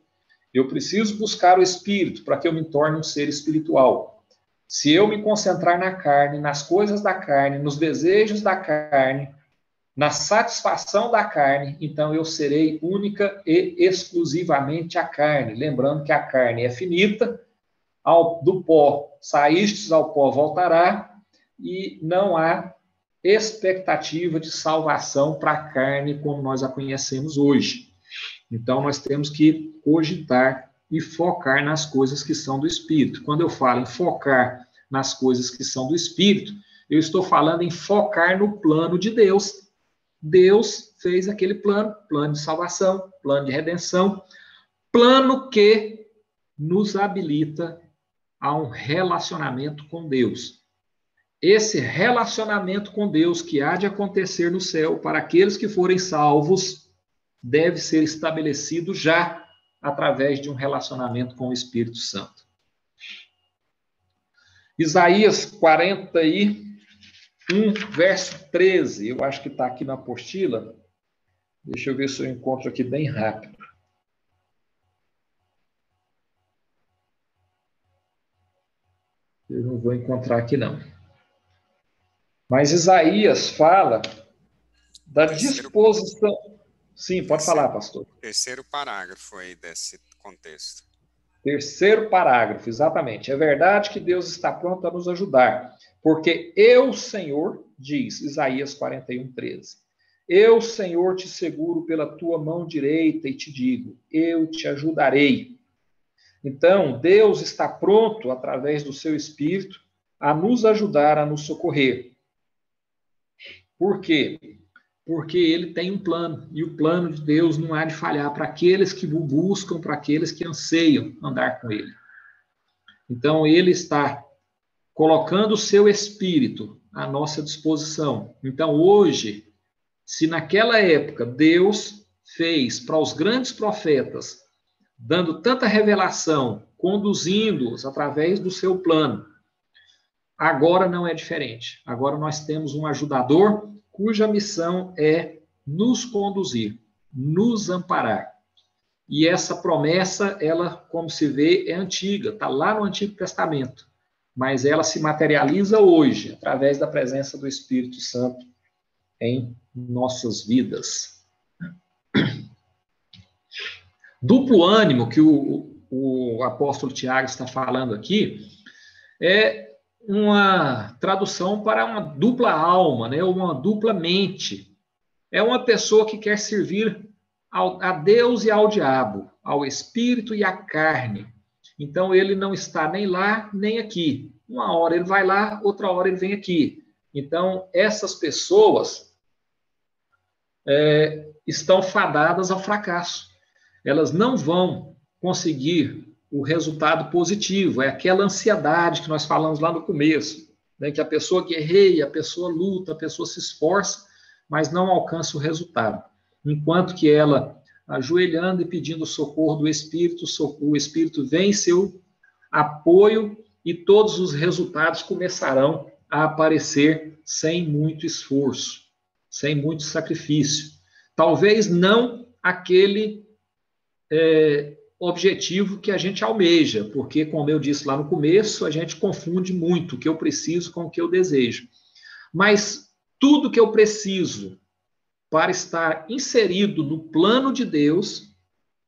[SPEAKER 2] Eu preciso buscar o Espírito para que eu me torne um ser espiritual. Se eu me concentrar na carne, nas coisas da carne, nos desejos da carne, na satisfação da carne, então eu serei única e exclusivamente a carne. Lembrando que a carne é finita, do pó saístes, ao pó voltará, e não há expectativa de salvação para a carne como nós a conhecemos hoje. Então, nós temos que cogitar e focar nas coisas que são do Espírito. Quando eu falo em focar nas coisas que são do Espírito, eu estou falando em focar no plano de Deus. Deus fez aquele plano de salvação, plano de redenção, plano que nos habilita a um relacionamento com Deus. Esse relacionamento com Deus que há de acontecer no céu para aqueles que forem salvos deve ser estabelecido já através de um relacionamento com o Espírito Santo. Isaías 41, verso 13, eu acho que está aqui na apostila. Deixa eu ver se eu encontro aqui bem rápido. Eu não vou encontrar aqui, não. Mas Isaías fala da disposição... Sim, pode falar, pastor.
[SPEAKER 1] Terceiro parágrafo aí desse contexto.
[SPEAKER 2] Terceiro parágrafo, exatamente. É verdade que Deus está pronto a nos ajudar, porque eu, Senhor, diz Isaías 41, 13, eu, Senhor, te seguro pela tua mão direita e te digo, eu te ajudarei. Então, Deus está pronto, através do seu Espírito, a nos ajudar, a nos socorrer. Por quê? Porque ele tem um plano, e o plano de Deus não há de falhar para aqueles que o buscam, para aqueles que anseiam andar com ele. Então, ele está colocando o seu Espírito à nossa disposição. Então, hoje, se naquela época Deus fez para os grandes profetas, dando tanta revelação, conduzindo-os através do seu plano, agora não é diferente. Agora nós temos um ajudador cuja missão é nos conduzir, nos amparar. E essa promessa, ela, como se vê, é antiga, está lá no Antigo Testamento. mas ela se materializa hoje, através da presença do Espírito Santo em nossas vidas. Duplo ânimo, que o apóstolo Tiago está falando aqui, é uma tradução para uma dupla alma, né? Uma dupla mente. É uma pessoa que quer servir a Deus e ao diabo, ao espírito e à carne. Então, ele não está nem lá, nem aqui. Uma hora ele vai lá, outra hora ele vem aqui. Então, essas pessoas estão fadadas ao fracasso. Elas não vão conseguir o resultado positivo. É aquela ansiedade que nós falamos lá no começo, né? Que a pessoa guerreia, a pessoa luta, a pessoa se esforça, mas não alcança o resultado. Enquanto que ela, ajoelhando e pedindo o socorro do Espírito, o Espírito vem em seu apoio e todos os resultados começarão a aparecer sem muito esforço, sem muito sacrifício. Talvez não aquele objetivo que a gente almeja, porque, como eu disse lá no começo, a gente confunde muito o que eu preciso com o que eu desejo. Mas tudo que eu preciso para estar inserido no plano de Deus,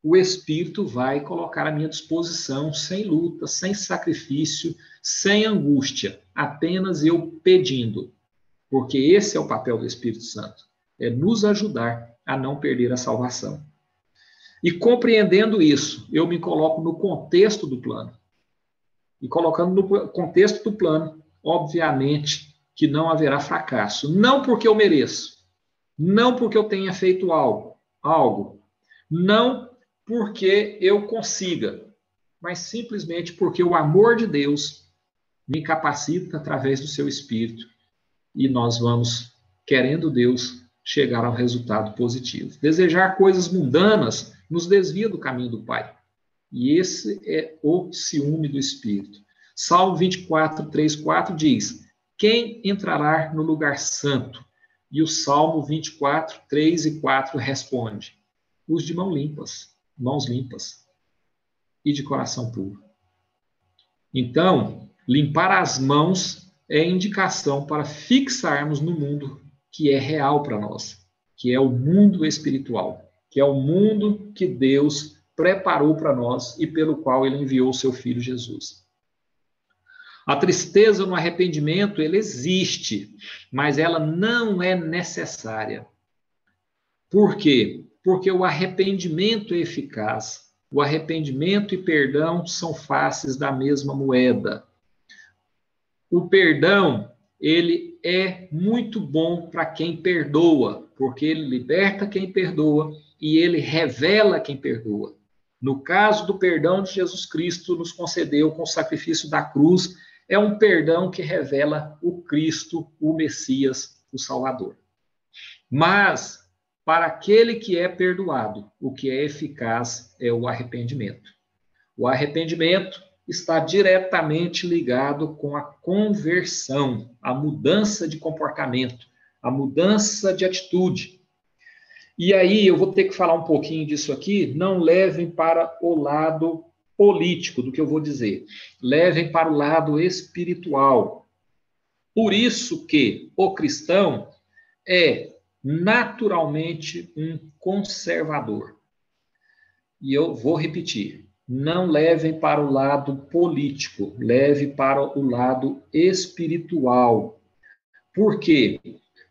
[SPEAKER 2] o Espírito vai colocar à minha disposição, sem luta, sem sacrifício, sem angústia, apenas eu pedindo. Porque esse é o papel do Espírito Santo, é nos ajudar a não perder a salvação. E compreendendo isso, eu me coloco no contexto do plano. E colocando no contexto do plano, obviamente que não haverá fracasso. Não porque eu mereço, não porque eu tenha feito algo, não porque eu consiga, mas simplesmente porque o amor de Deus me capacita através do seu Espírito e nós vamos, querendo Deus, chegar ao resultado positivo. Desejar coisas mundanas nos desvia do caminho do Pai. E esse é o ciúme do Espírito. Salmo 24, 3, 4 diz: quem entrará no lugar santo? E o Salmo 24, 3 e 4 responde: os de mãos limpas e de coração puro. Então, limpar as mãos é indicação para fixarmos no mundo que é real para nós, que é o mundo espiritual, que é o mundo que Deus preparou para nós e pelo qual ele enviou o seu Filho Jesus. A tristeza no arrependimento, ela existe, mas ela não é necessária. Por quê? Porque o arrependimento é eficaz. O arrependimento e perdão são faces da mesma moeda. O perdão, ele é muito bom para quem perdoa, porque ele liberta quem perdoa e ele revela quem perdoa. No caso do perdão de Jesus Cristo, nos concedeu com o sacrifício da cruz, é um perdão que revela o Cristo, o Messias, o Salvador. Mas, para aquele que é perdoado, o que é eficaz é o arrependimento. O arrependimento está diretamente ligado com a conversão, a mudança de comportamento, a mudança de atitude. E aí eu vou ter que falar um pouquinho disso aqui, não levem para o lado político do que eu vou dizer, levem para o lado espiritual. Por isso que o cristão é naturalmente um conservador. E eu vou repetir, não levem para o lado político, leve para o lado espiritual. Por quê?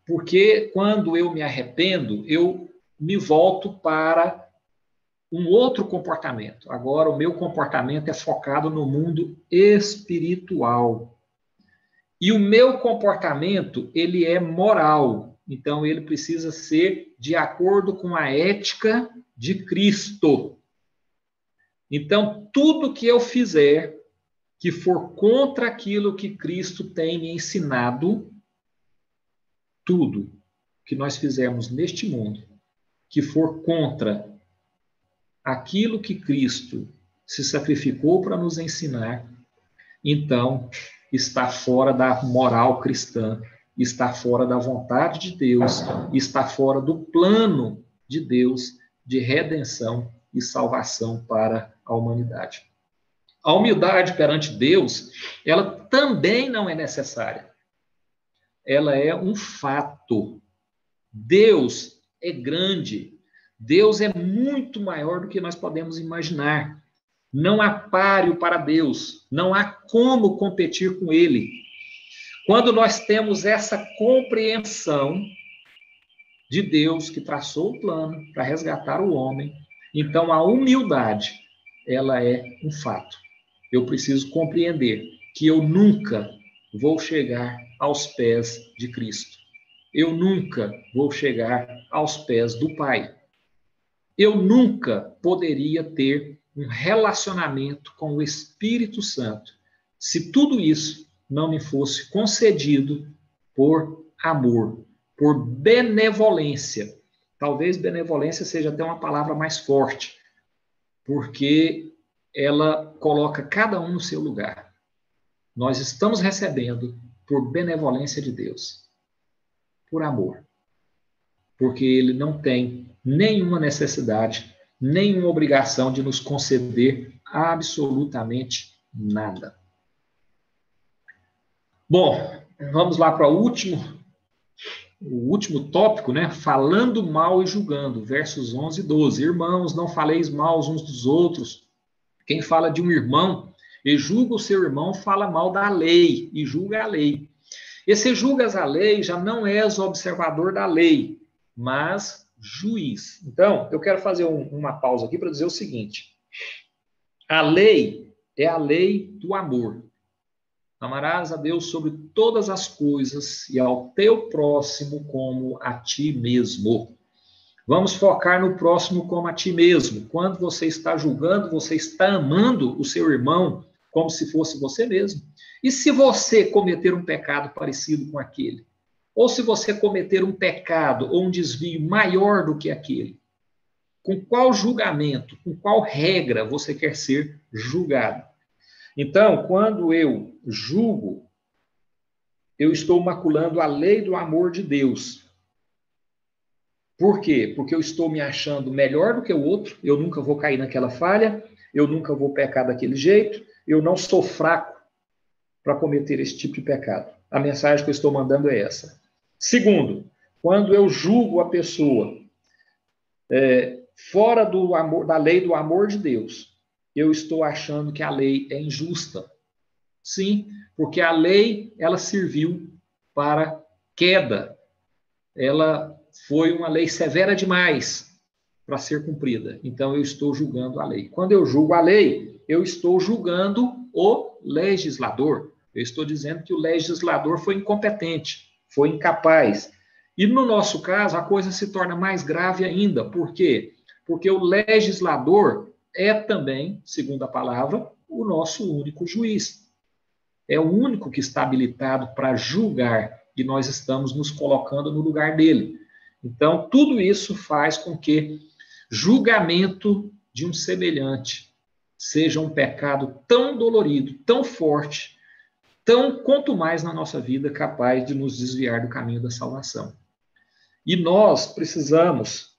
[SPEAKER 2] Porque quando eu me arrependo, eu me volto para um outro comportamento. Agora, o meu comportamento é focado no mundo espiritual. E o meu comportamento, ele é moral. Então, ele precisa ser de acordo com a ética de Cristo. Então, tudo que eu fizer que for contra aquilo que Cristo tem me ensinado, tudo que nós fizermos neste mundo, que for contra aquilo que Cristo se sacrificou para nos ensinar, então está fora da moral cristã, está fora da vontade de Deus, está fora do plano de Deus de redenção e salvação para a humanidade. A humildade perante Deus, ela também não é necessária. Ela é um fato. Deus é grande. Deus é muito maior do que nós podemos imaginar. Não há páreo para Deus. Não há como competir com Ele. Quando nós temos essa compreensão de Deus que traçou o plano para resgatar o homem, então a humildade, ela é um fato. Eu preciso compreender que eu nunca vou chegar aos pés de Cristo. Eu nunca vou chegar aos pés do Pai. Eu nunca poderia ter um relacionamento com o Espírito Santo se tudo isso não me fosse concedido por amor, por benevolência. Talvez benevolência seja até uma palavra mais forte, porque ela coloca cada um no seu lugar. Nós estamos recebendo por benevolência de Deus, por amor, porque Ele não tem nenhuma necessidade, nenhuma obrigação de nos conceder absolutamente nada. Bom, vamos lá para o último tópico, né? Falando mal e julgando, versos 11 e 12. Irmãos, não faleis mal uns dos outros. Quem fala de um irmão e julga o seu irmão, fala mal da lei e julga a lei. E se julgas a lei, já não és observador da lei, mas juiz. Então, eu quero fazer uma pausa aqui para dizer o seguinte. A lei é a lei do amor. Amarás a Deus sobre todas as coisas e ao teu próximo como a ti mesmo. Vamos focar no próximo como a ti mesmo. Quando você está julgando, você está amando o seu irmão como se fosse você mesmo. E se você cometer um pecado parecido com aquele? Ou se você cometer um pecado ou um desvio maior do que aquele? Com qual julgamento, com qual regra você quer ser julgado? Então, quando eu julgo, eu estou maculando a lei do amor de Deus. Por quê? Porque eu estou me achando melhor do que o outro, eu nunca vou cair naquela falha, eu nunca vou pecar daquele jeito, eu não sou fraco para cometer esse tipo de pecado. A mensagem que eu estou mandando é essa. Segundo, quando eu julgo a pessoa fora do amor, da lei do amor de Deus, eu estou achando que a lei é injusta. Sim, porque a lei, ela serviu para queda. Ela foi uma lei severa demais para ser cumprida. Então, eu estou julgando a lei. Quando eu julgo a lei, eu estou julgando o legislador. Eu estou dizendo que o legislador foi incompetente, foi incapaz. E no nosso caso, a coisa se torna mais grave ainda. Por quê? Porque o legislador é também, segundo a palavra, o nosso único juiz. É o único que está habilitado para julgar, e nós estamos nos colocando no lugar dele. Então, tudo isso faz com que julgamento de um semelhante seja um pecado tão dolorido, tão forte, quanto mais na nossa vida, capaz de nos desviar do caminho da salvação. E nós precisamos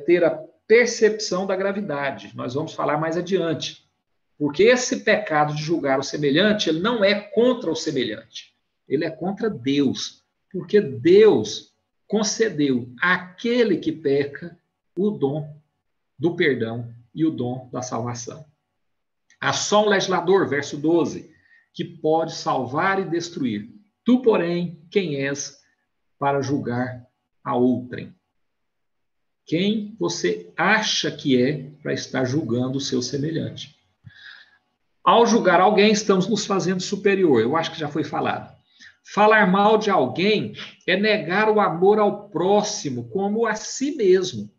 [SPEAKER 2] ter a percepção da gravidade. Nós vamos falar mais adiante. Porque esse pecado de julgar o semelhante, ele não é contra o semelhante. Ele é contra Deus. Porque Deus concedeu àquele que peca o dom do perdão e o dom da salvação. Há só um legislador, verso 12, que pode salvar e destruir. Tu, porém, quem és para julgar a outrem? Quem você acha que é para estar julgando o seu semelhante? Ao julgar alguém, estamos nos fazendo superior. Eu acho que já foi falado. Falar mal de alguém é negar o amor ao próximo como a si mesmo.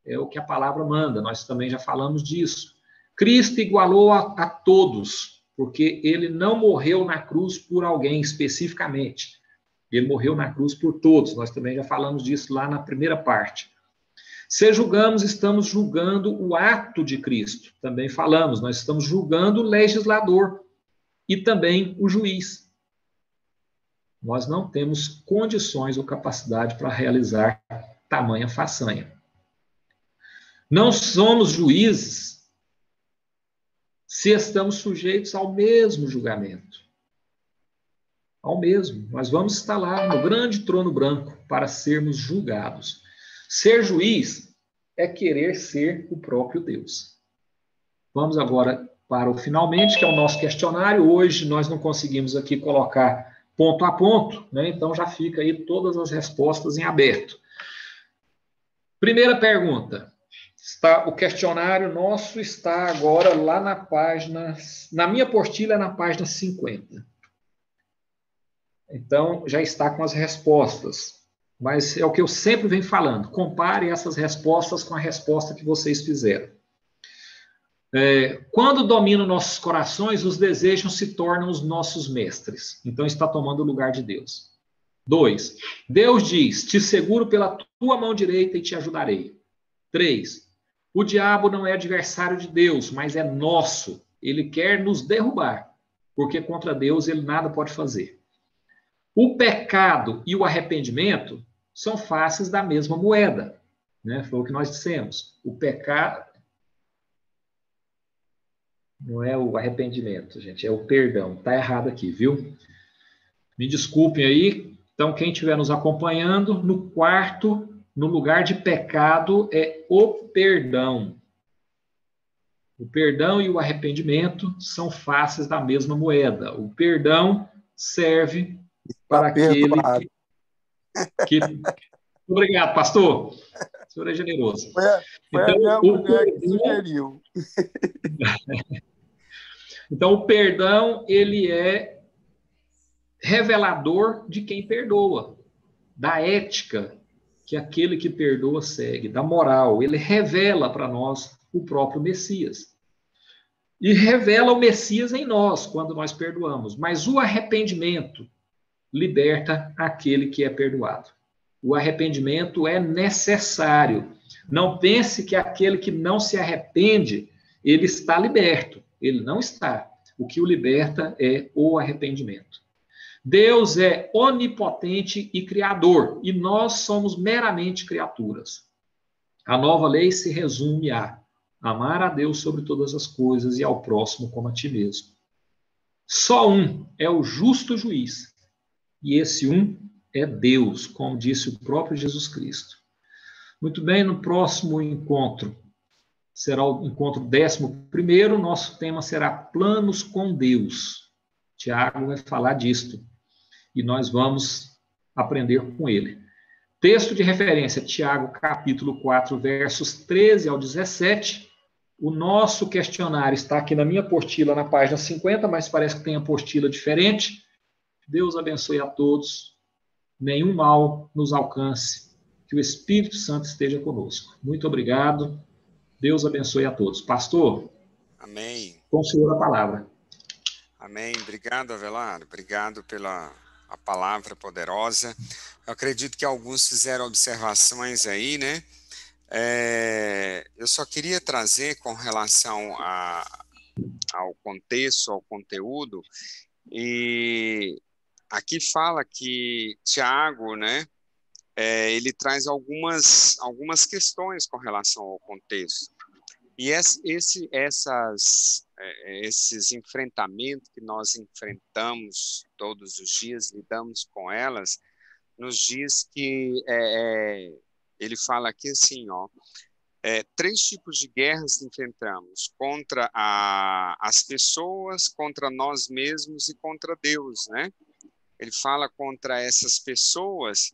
[SPEAKER 2] É o que a palavra manda. Nós também já falamos disso. Cristo igualou a todos, porque ele não morreu na cruz por alguém especificamente. Ele morreu na cruz por todos. Nós também já falamos disso lá na primeira parte. Se julgamos, estamos julgando o ato de Cristo. Também falamos, nós estamos julgando o legislador e também o juiz. Nós não temos condições ou capacidade para realizar tamanha façanha. Não somos juízes se estamos sujeitos ao mesmo julgamento. Ao mesmo. Nós vamos estar lá no grande trono branco para sermos julgados. Ser juiz é querer ser o próprio Deus. Vamos agora para o finalmente, que é o nosso questionário. Hoje nós não conseguimos aqui colocar ponto a ponto, né? Então já fica aí todas as respostas em aberto. Primeira pergunta. O questionário nosso está agora lá na página, na minha apostila, na página 50. Então, já está com as respostas. Mas é o que eu sempre venho falando. Compare essas respostas com a resposta que vocês fizeram. Quando dominam nossos corações, os desejos se tornam os nossos mestres. Então, está tomando o lugar de Deus. 2. Deus diz, te seguro pela tua mão direita e te ajudarei. 3. O diabo não é adversário de Deus, mas é nosso. Ele quer nos derrubar, porque contra Deus ele nada pode fazer. O pecado e o arrependimento são faces da mesma moeda, né? Foi o que nós dissemos. O pecado não é o arrependimento, gente, é o perdão. Está errado aqui, viu? Me desculpem aí. Então, quem estiver nos acompanhando, no quarto, no lugar de pecado, é o perdão. O perdão e o arrependimento são faces da mesma moeda. O perdão serve para aquele que... Obrigado, pastor. O senhor é generoso.
[SPEAKER 3] Foi
[SPEAKER 2] então,
[SPEAKER 3] a minha mulher que sugeriu.
[SPEAKER 2] Então, o perdão, ele é revelador de quem perdoa, da ética que aquele que perdoa segue, da moral. Ele revela para nós o próprio Messias. E revela o Messias em nós, quando nós perdoamos. Mas o arrependimento liberta aquele que é perdoado. O arrependimento é necessário. Não pense que aquele que não se arrepende, ele está liberto. Ele não está. O que o liberta é o arrependimento. Deus é onipotente e criador, e nós somos meramente criaturas. A nova lei se resume a amar a Deus sobre todas as coisas e ao próximo como a ti mesmo. Só um é o justo juiz, e esse um é Deus, como disse o próprio Jesus Cristo. Muito bem, no próximo encontro, será o encontro 11º, nosso tema será planos com Deus. Tiago vai falar disto, e nós vamos aprender com ele. Texto de referência, Tiago, capítulo 4, versos 13 ao 17. O nosso questionário está aqui na minha apostila, na página 50, mas parece que tem apostila diferente. Deus abençoe a todos. Nenhum mal nos alcance. Que o Espírito Santo esteja conosco. Muito obrigado. Deus abençoe a todos. Pastor.
[SPEAKER 1] Amém.
[SPEAKER 2] Com o senhor a palavra.
[SPEAKER 1] Amém. Obrigado, Avelar. Obrigado pela a palavra poderosa. Eu acredito que alguns fizeram observações aí, né? Eu só queria trazer com relação ao contexto, ao conteúdo, e aqui fala que Tiago, né? Ele traz algumas questões com relação ao contexto. E esses enfrentamentos que nós enfrentamos todos os dias, lidamos com elas, nos diz que ele fala aqui assim, ó, 3 tipos de guerras enfrentamos: contra as pessoas, contra nós mesmos e contra Deus, né? Ele fala contra essas pessoas,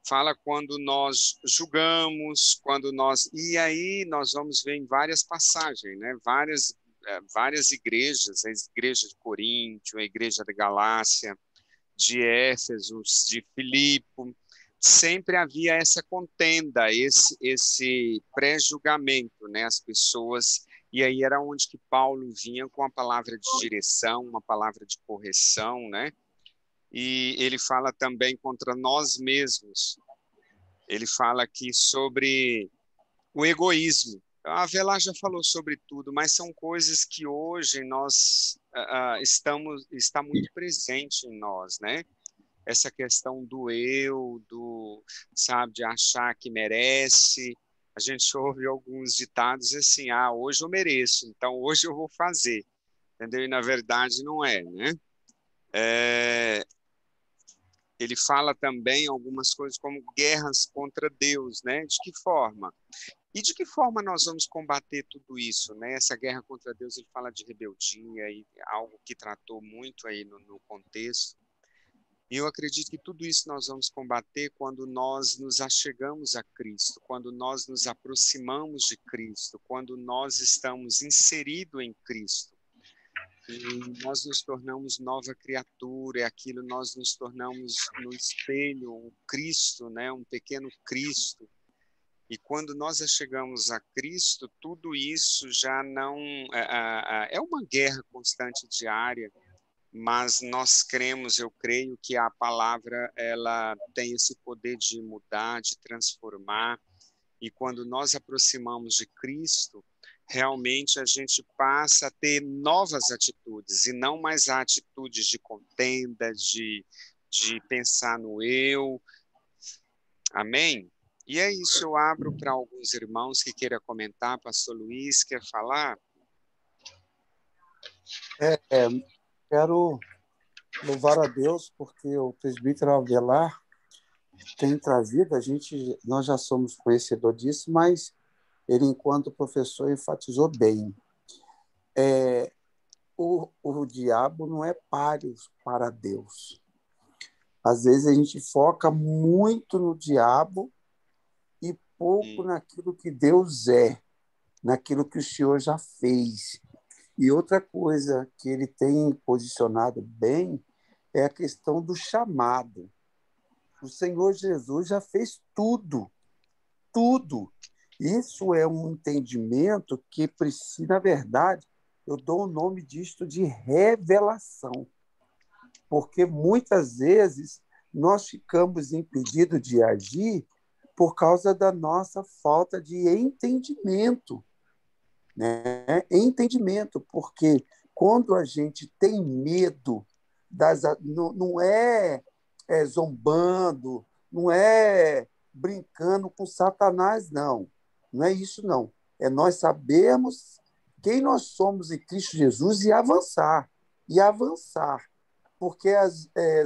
[SPEAKER 1] fala quando nós julgamos, e aí nós vamos ver em várias passagens, né? Várias igrejas, a igreja de Coríntio, a igreja da Galácia, de Éfeso, de Filipe, sempre havia essa contenda, esse pré-julgamento, né? As pessoas, e aí era onde que Paulo vinha com a palavra de direção, uma palavra de correção, né? E ele fala também contra nós mesmos. Ele fala aqui sobre o egoísmo. A Avelar já falou sobre tudo, mas são coisas que hoje nós está muito presente em nós, né? Essa questão do eu, sabe, de achar que merece. A gente ouve alguns ditados assim, hoje eu mereço, então hoje eu vou fazer. entendeu? E na verdade não é, né? Ele fala também algumas coisas como guerras contra Deus, né? De que forma? E de que forma nós vamos combater tudo isso, né? Essa guerra contra Deus, ele fala de rebeldia, e algo que tratou muito aí no contexto. E eu acredito que tudo isso nós vamos combater quando nós nos achegamos a Cristo, quando nós nos aproximamos de Cristo, quando nós estamos inseridos em Cristo. E nós nos tornamos nova criatura, é aquilo, nós nos tornamos no espelho um Cristo, né? Um pequeno Cristo. E quando nós chegamos a Cristo, tudo isso já não... É uma guerra constante, diária, mas nós cremos, eu creio que a palavra ela tem esse poder de mudar, de transformar. E quando nós aproximamos de Cristo, realmente a gente passa a ter novas atitudes, e não mais atitudes de contenda, de pensar no eu. Amém? E é isso, eu abro para alguns irmãos que queiram comentar. Pastor Luiz, quer falar?
[SPEAKER 3] Quero louvar a Deus porque o presbítero Avelar tem trazido, nós já somos conhecedor disso, mas ele, enquanto professor, enfatizou bem. O diabo não é páreo para Deus. Às vezes a gente foca muito no diabo e pouco naquilo que Deus é, naquilo que o Senhor já fez. E outra coisa que ele tem posicionado bem é a questão do chamado. O Senhor Jesus já fez tudo, tudo. Isso é um entendimento que precisa, na verdade, eu dou o nome disto de revelação, porque muitas vezes nós ficamos impedidos de agir por causa da nossa falta de entendimento, né? Entendimento, porque quando a gente tem medo, não é zombando, não é brincando com Satanás, não. Não é isso, não. É nós sabermos quem nós somos em Cristo Jesus e avançar. E avançar. Porque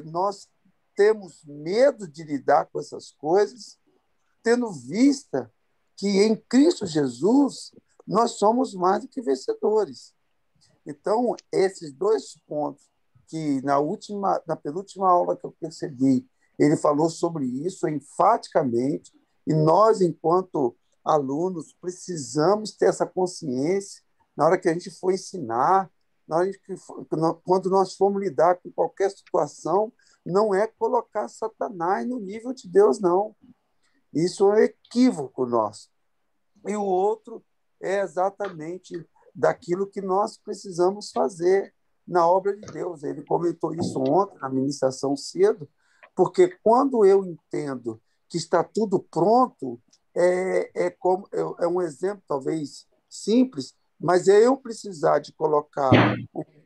[SPEAKER 3] nós temos medo de lidar com essas coisas, tendo vista que em Cristo Jesus nós somos mais do que vencedores. Então, esses dois pontos que na penúltima aula que eu percebi, ele falou sobre isso enfaticamente, e nós, enquanto alunos, precisamos ter essa consciência na hora que a gente for ensinar, quando nós formos lidar com qualquer situação, não é colocar Satanás no nível de Deus, não. Isso é um equívoco nosso. E o outro é exatamente daquilo que nós precisamos fazer na obra de Deus. Ele comentou isso ontem, na ministração cedo, porque quando eu entendo que está tudo pronto, é um exemplo talvez simples, mas é eu precisar de colocar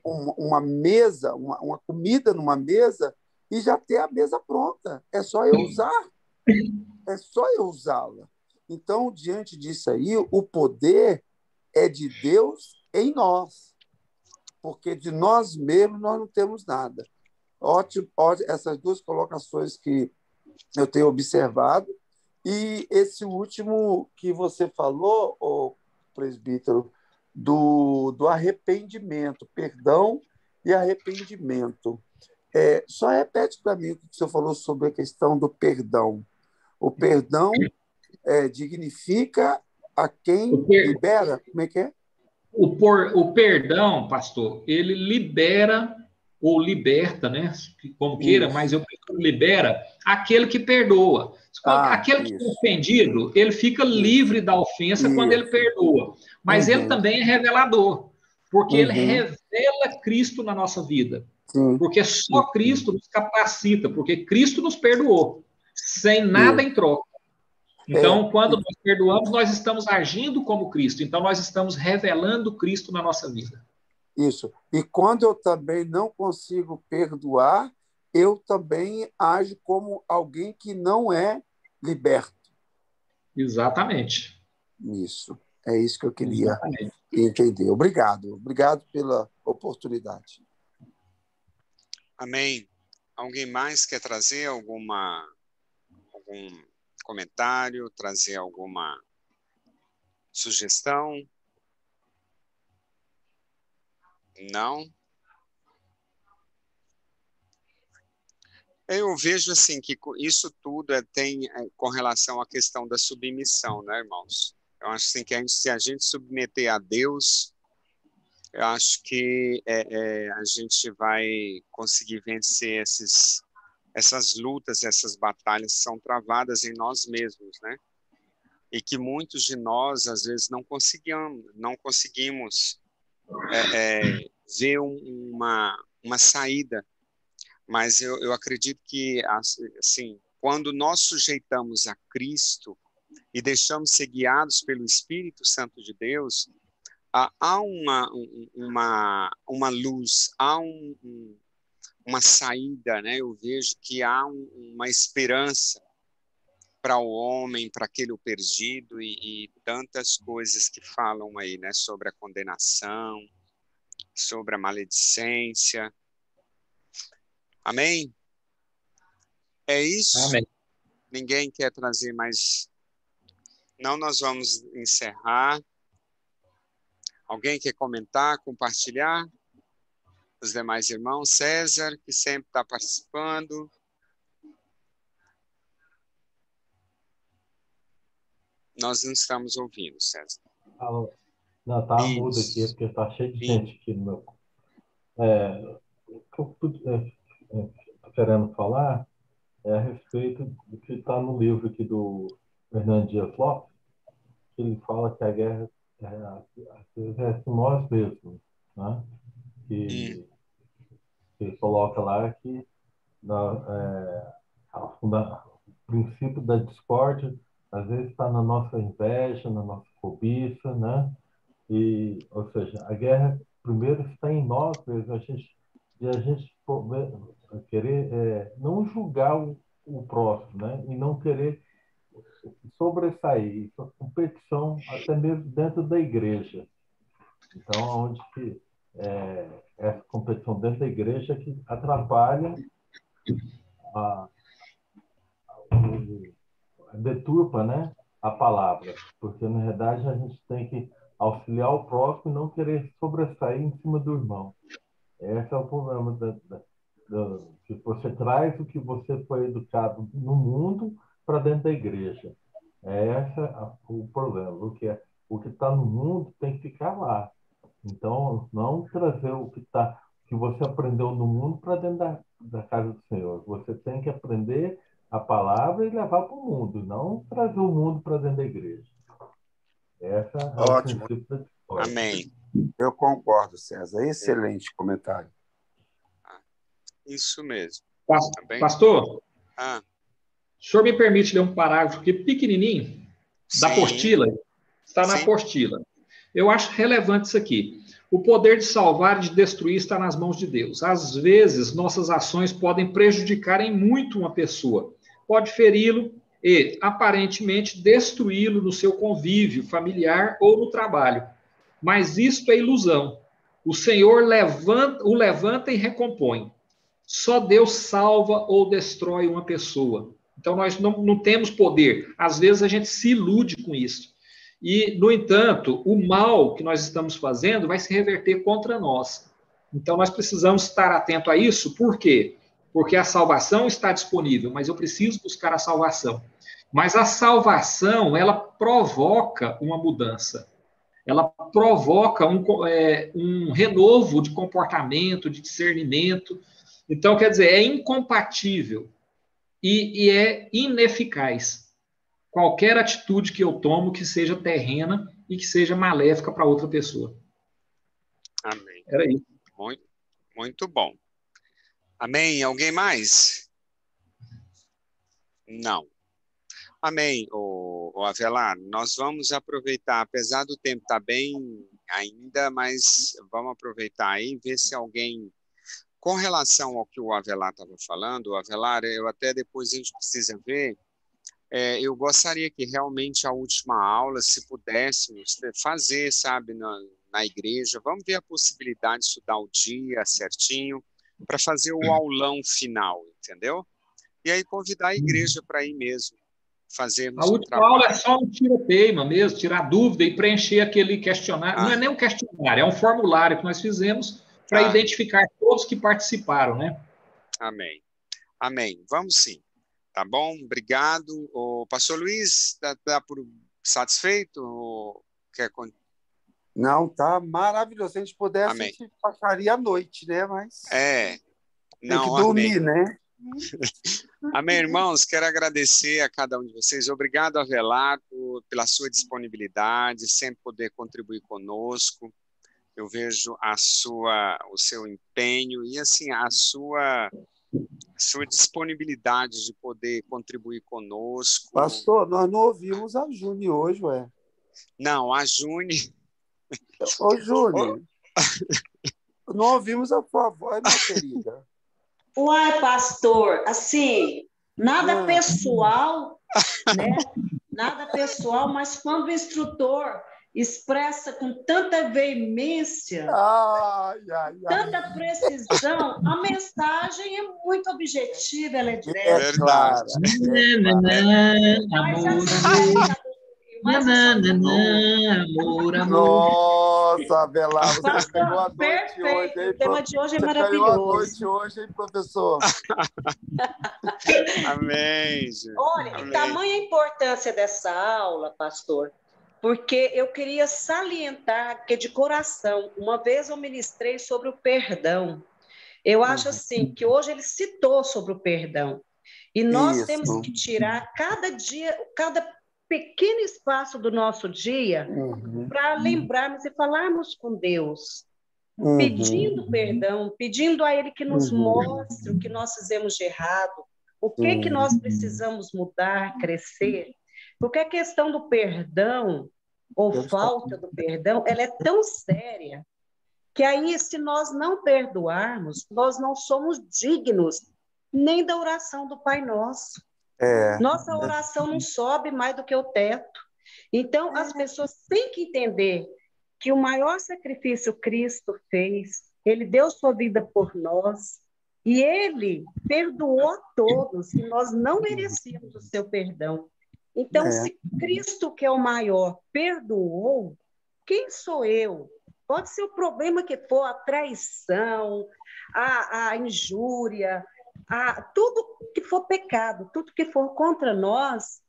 [SPEAKER 3] uma mesa, uma comida numa mesa e já ter a mesa pronta. É só eu usar, é só eu usá-la. Então, diante disso aí, o poder é de Deus em nós, porque de nós mesmos nós não temos nada. Ótimo, essas duas colocações que eu tenho observado. E esse último que você falou, ô presbítero, do arrependimento, perdão e arrependimento. Só repete para mim o que o senhor falou sobre a questão do perdão. O perdão dignifica a quem libera? Como é que é?
[SPEAKER 2] O perdão, pastor, ele libera ou liberta, né? Como queira, mas eu prefiro libera aquele que perdoa. Aquele que é ofendido, ele fica livre da ofensa quando ele perdoa. Mas ele também é revelador, porque ele revela Cristo na nossa vida. Porque só Cristo nos capacita, porque Cristo nos perdoou, sem nada em troca. Então, quando nós perdoamos, nós estamos agindo como Cristo. Então, nós estamos revelando Cristo na nossa vida.
[SPEAKER 3] Isso. E quando eu também não consigo perdoar, eu também ajo como alguém que não é liberto.
[SPEAKER 2] Exatamente.
[SPEAKER 3] Isso. É isso que eu queria
[SPEAKER 2] Exatamente.
[SPEAKER 3] entender. Obrigado pela oportunidade.
[SPEAKER 1] Amém. Alguém mais quer trazer algum comentário, trazer alguma sugestão? Não? Eu vejo assim que isso tudo tem com relação à questão da submissão, né, irmãos? Eu acho assim que se a gente submeter a Deus, eu acho que a gente vai conseguir vencer essas lutas, essas batalhas que são travadas em nós mesmos, né? E que muitos de nós, às vezes, não conseguimos ver uma saída. Mas eu acredito que, assim, quando nós sujeitamos a Cristo e deixamos ser guiados pelo Espírito Santo de Deus, há uma luz, há uma saída, né? Eu vejo que há uma esperança para o homem, para aquele perdido e tantas coisas que falam aí, né? Sobre a condenação, sobre a maledicência. Amém? É isso?
[SPEAKER 2] Amém.
[SPEAKER 1] Ninguém quer trazer mais? Não, nós vamos encerrar. Alguém quer comentar, compartilhar? Os demais irmãos, César, que sempre está participando. Nós não estamos ouvindo, César.
[SPEAKER 4] Alô? Não, tá mudo aqui, porque tá cheio de gente aqui no meu. O que eu estou querendo falar é a respeito do que está no livro aqui do Fernando Dias Lopes, que ele fala que a guerra é com nós mesmos, né? Que ele coloca lá que o princípio da discórdia às vezes está na nossa inveja, na nossa cobiça, né? Ou seja, a guerra primeiro está em nós mesmos, a gente querer não julgar o próximo, né? E não querer sobressair. Isso é competição até mesmo dentro da igreja. Então, onde que essa competição dentro da igreja que atrapalha deturpa, né, a palavra, porque na verdade a gente tem que auxiliar o próximo e não querer sobressair em cima do irmão. Esse é o problema que você traz o que você foi educado no mundo para dentro da igreja. Esse é o problema. O que está no mundo tem que ficar lá. Então, não trazer o que você aprendeu no mundo para dentro da casa do Senhor. Você tem que aprender a palavra e levar para o mundo, não trazer o mundo para dentro da igreja. Essa é o princípio da história.
[SPEAKER 1] Amém.
[SPEAKER 3] Eu concordo, César. Excelente comentário.
[SPEAKER 1] Isso mesmo.
[SPEAKER 2] Pastor,
[SPEAKER 1] o
[SPEAKER 2] senhor me permite ler um parágrafo aqui pequenininho da apostila? Está na apostila. Eu acho relevante isso aqui. O poder de salvar e de destruir está nas mãos de Deus. Às vezes, nossas ações podem prejudicar em muito uma pessoa. Pode feri-lo e, aparentemente, destruí-lo no seu convívio familiar ou no trabalho. Mas isto é ilusão. O Senhor o levanta e recompõe. Só Deus salva ou destrói uma pessoa. Então, nós não temos poder. Às vezes, a gente se ilude com isso. E, no entanto, o mal que nós estamos fazendo vai se reverter contra nós. Então, nós precisamos estar atento a isso. Por quê? Porque a salvação está disponível, mas eu preciso buscar a salvação. Mas a salvação, ela provoca uma mudança. Ela provoca um renovo de comportamento, de discernimento. Então, quer dizer, é incompatível e é ineficaz qualquer atitude que eu tomo que seja terrena e que seja maléfica para outra pessoa.
[SPEAKER 1] Amém.
[SPEAKER 2] Era isso.
[SPEAKER 1] Muito, muito bom. Amém. Alguém mais? Não. Amém, o Avelar. Nós vamos aproveitar, apesar do tempo estar bem ainda, mas vamos aproveitar aí e ver se alguém, com relação ao que o Avelar estava falando, o Avelar, eu até depois a gente precisa ver eu gostaria que realmente a última aula, se pudéssemos fazer, sabe, na igreja, vamos ver a possibilidade de estudar o dia certinho, para fazer o aulão final, entendeu? E aí convidar a igreja para ir mesmo, fazermos
[SPEAKER 2] A última aula é só um tira-teima mesmo, tirar dúvida e preencher aquele questionário. Não é nem um questionário, é um formulário que nós fizemos para identificar todos que participaram, né?
[SPEAKER 1] Amém. Amém. Vamos sim. Tá bom? Obrigado. O pastor Luiz, tá por satisfeito? Ou quer...
[SPEAKER 3] Não, tá maravilhoso. Se a gente pudesse,
[SPEAKER 1] amém.
[SPEAKER 3] A gente passaria a noite, né? Mas
[SPEAKER 1] não,
[SPEAKER 3] tem que dormir,
[SPEAKER 1] amém.
[SPEAKER 3] né?
[SPEAKER 1] Amém, irmãos. Quero agradecer a cada um de vocês. Obrigado, Avelar, pela sua disponibilidade, sempre poder contribuir conosco. Eu vejo o seu empenho e, assim, a sua disponibilidade de poder contribuir conosco.
[SPEAKER 3] Pastor, nós não ouvimos a Júnior hoje, ué.
[SPEAKER 1] Não, a Júnior...
[SPEAKER 3] Ô, Júnior, não ouvimos a sua voz, minha querida.
[SPEAKER 5] Uai, pastor, assim, nada pessoal, né? Nada pessoal, mas quando o instrutor expressa com tanta veemência, tanta precisão, a mensagem é muito objetiva, ela é direta.
[SPEAKER 1] É verdade.
[SPEAKER 3] Nossa, Avelar, você pegou a noite
[SPEAKER 5] perfeito.
[SPEAKER 3] Hoje, hein?
[SPEAKER 5] O tema de hoje é maravilhoso.
[SPEAKER 3] Pegou a noite hoje, hein, professor?
[SPEAKER 1] Amém.
[SPEAKER 5] Olha,
[SPEAKER 1] amém.
[SPEAKER 5] E tamanha importância dessa aula, pastor, porque eu queria salientar que, de coração, uma vez eu ministrei sobre o perdão. Eu acho assim, que hoje ele citou sobre o perdão. E nós temos que tirar cada dia, cada pequeno espaço do nosso dia para lembrarmos e falarmos com Deus, pedindo perdão, pedindo a Ele que nos mostre o que nós fizemos de errado, o que nós precisamos mudar, crescer. Porque a questão do perdão, ou falta do perdão, ela é tão séria, que aí, se nós não perdoarmos, nós não somos dignos nem da oração do Pai Nosso. Nossa oração não sobe mais do que o teto. Então, as pessoas têm que entender que o maior sacrifício Cristo fez, ele deu sua vida por nós, e ele perdoou a todos, e nós não merecíamos o seu perdão. Então, se Cristo, que é o maior, perdoou, quem sou eu? Pode ser o problema que for, a traição, a injúria, tudo que for pecado, tudo que for contra nós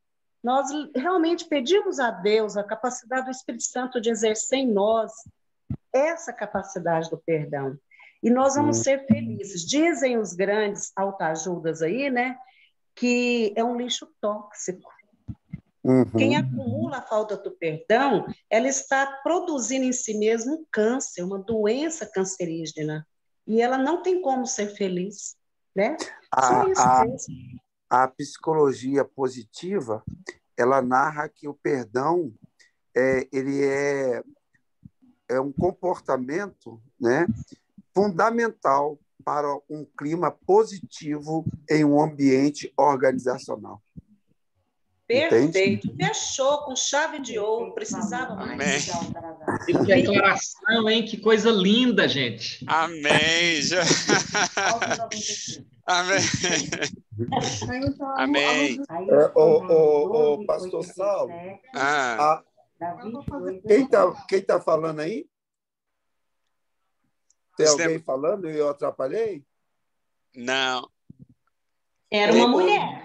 [SPEAKER 5] realmente pedimos a Deus a capacidade do Espírito Santo de exercer em nós essa capacidade do perdão. E nós vamos ser felizes. Dizem os grandes autoajudas aí, né, que é um lixo tóxico. Quem acumula a falta do perdão, ela está produzindo em si mesmo um câncer, uma doença cancerígena. E ela não tem como ser feliz, né? Só isso mesmo.
[SPEAKER 3] A psicologia positiva, ela narra que o perdão ele é um comportamento, né, fundamental para um clima positivo em um ambiente organizacional.
[SPEAKER 5] Perfeito.
[SPEAKER 3] Entende?
[SPEAKER 5] Fechou com chave de ouro. Precisava mais.
[SPEAKER 2] Que declaração, hein? Que coisa linda, gente.
[SPEAKER 1] Amém. Amém. Amém.
[SPEAKER 3] O pastor Saulo, quem tá falando aí? Tem alguém falando e eu atrapalhei?
[SPEAKER 1] Não.
[SPEAKER 5] Era uma mulher.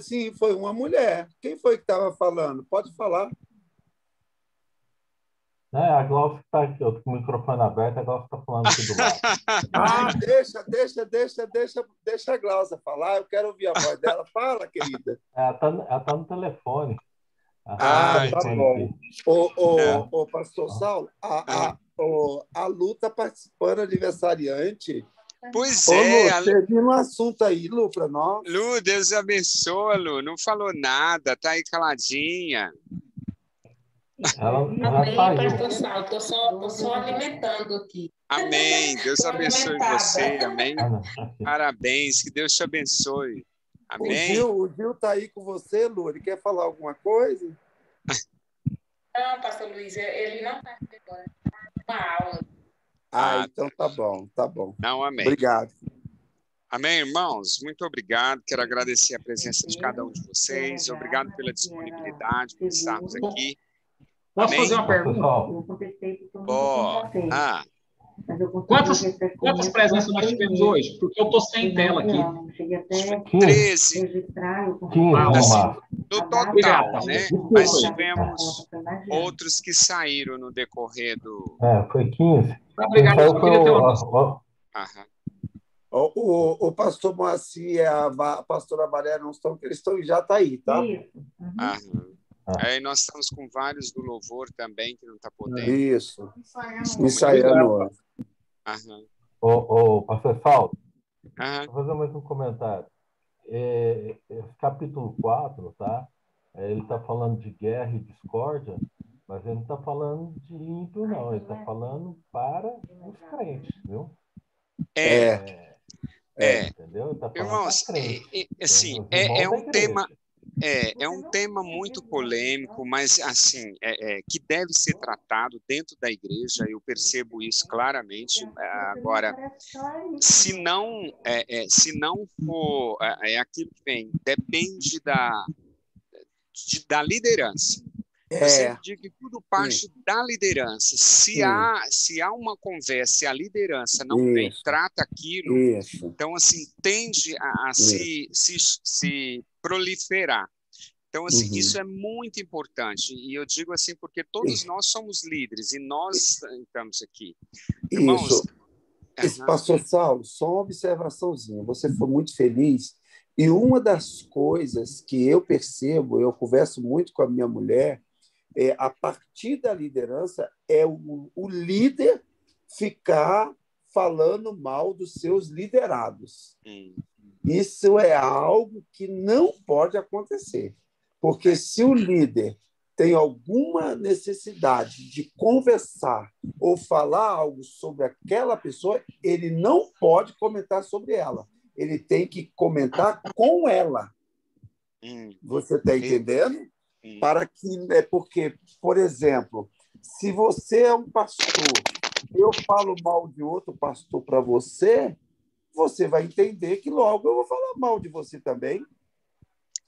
[SPEAKER 3] Sim, foi uma mulher. Quem foi que estava falando? Pode falar.
[SPEAKER 4] A Glaucia está aqui, eu tô com o microfone aberto, a Glaucia está falando aqui do lado.
[SPEAKER 3] Deixa a Glaucia falar, eu quero ouvir a voz dela. Fala, querida.
[SPEAKER 4] Ela tá no telefone.
[SPEAKER 3] Tá bom. O pastor Saulo, a Lu está participando, aniversariante.
[SPEAKER 1] Pois
[SPEAKER 3] Lu, termina um assunto aí, Lu, para nós.
[SPEAKER 1] Lu, Deus abençoa, Lu. Não falou nada, tá aí caladinha.
[SPEAKER 4] Amém,
[SPEAKER 6] pastor Saulo. Tô só alimentando aqui.
[SPEAKER 1] Amém. Deus abençoe você. Amém. Parabéns. Que Deus te abençoe. Amém?
[SPEAKER 3] O Gil está aí com você, Lu. Ele quer falar alguma coisa?
[SPEAKER 6] Não, pastor Luiz, ele não está aqui agora. Uma aula.
[SPEAKER 3] Então tá bom, tá bom.
[SPEAKER 1] Não, amém.
[SPEAKER 3] Obrigado.
[SPEAKER 1] Amém, irmãos? Muito obrigado. Quero agradecer a presença de cada um de vocês. Obrigado pela disponibilidade por estarmos aqui.
[SPEAKER 2] Posso
[SPEAKER 1] Amém?
[SPEAKER 2] fazer uma pergunta? Quantas presenças nós tivemos hoje? Porque eu estou sem tela aqui.
[SPEAKER 1] 13
[SPEAKER 4] Omar.
[SPEAKER 1] no total,
[SPEAKER 2] Obrigado.
[SPEAKER 1] né? Mas tivemos outros que saíram no decorrer do...
[SPEAKER 4] Foi 15.
[SPEAKER 2] Obrigado. Eu queria ter uma...
[SPEAKER 1] Aham.
[SPEAKER 3] O pastor Moacir e a pastora Valéria não estão, eles estão, já está aí, tá?
[SPEAKER 1] Aham. Aí nós estamos com vários do louvor também, que não está podendo.
[SPEAKER 3] Isso. Ensaiando hoje.
[SPEAKER 1] Aham.
[SPEAKER 4] Pastor Saulo,
[SPEAKER 1] Aham.
[SPEAKER 4] vou fazer mais um comentário. Esse capítulo 4, tá? Ele está falando de guerra e discórdia, mas ele não está falando de ímpio, não. Ele está falando para os crentes, viu? Entendeu? Ele tá falando
[SPEAKER 1] Irmãos,
[SPEAKER 4] para crentes,
[SPEAKER 1] assim,
[SPEAKER 4] os irmãos
[SPEAKER 1] é
[SPEAKER 4] da
[SPEAKER 1] um
[SPEAKER 4] igreja.
[SPEAKER 1] tema... É um tema muito polêmico, mas assim que deve ser tratado dentro da igreja. Eu percebo isso claramente. Agora, se não for aquilo que vem, depende da liderança. Eu sempre digo que tudo parte da liderança. Se há uma conversa, se a liderança não vem, trata aquilo, então assim tende a se proliferar. Então, assim, isso é muito importante. E eu digo assim porque todos nós somos líderes e nós estamos aqui. Irmãos,
[SPEAKER 3] isso. Pastor Saulo, só uma observaçãozinha. Você foi muito feliz. E uma das coisas que eu percebo, eu converso muito com a minha mulher, a partir da liderança, é o líder ficar falando mal dos seus liderados. Isso é algo que não pode acontecer, porque se o líder tem alguma necessidade de conversar ou falar algo sobre aquela pessoa, ele não pode comentar sobre ela. Ele tem que comentar com ela. Você está entendendo? Porque, por exemplo, se você é um pastor, eu falo mal de outro pastor para você, você vai entender que logo eu vou falar mal de você também.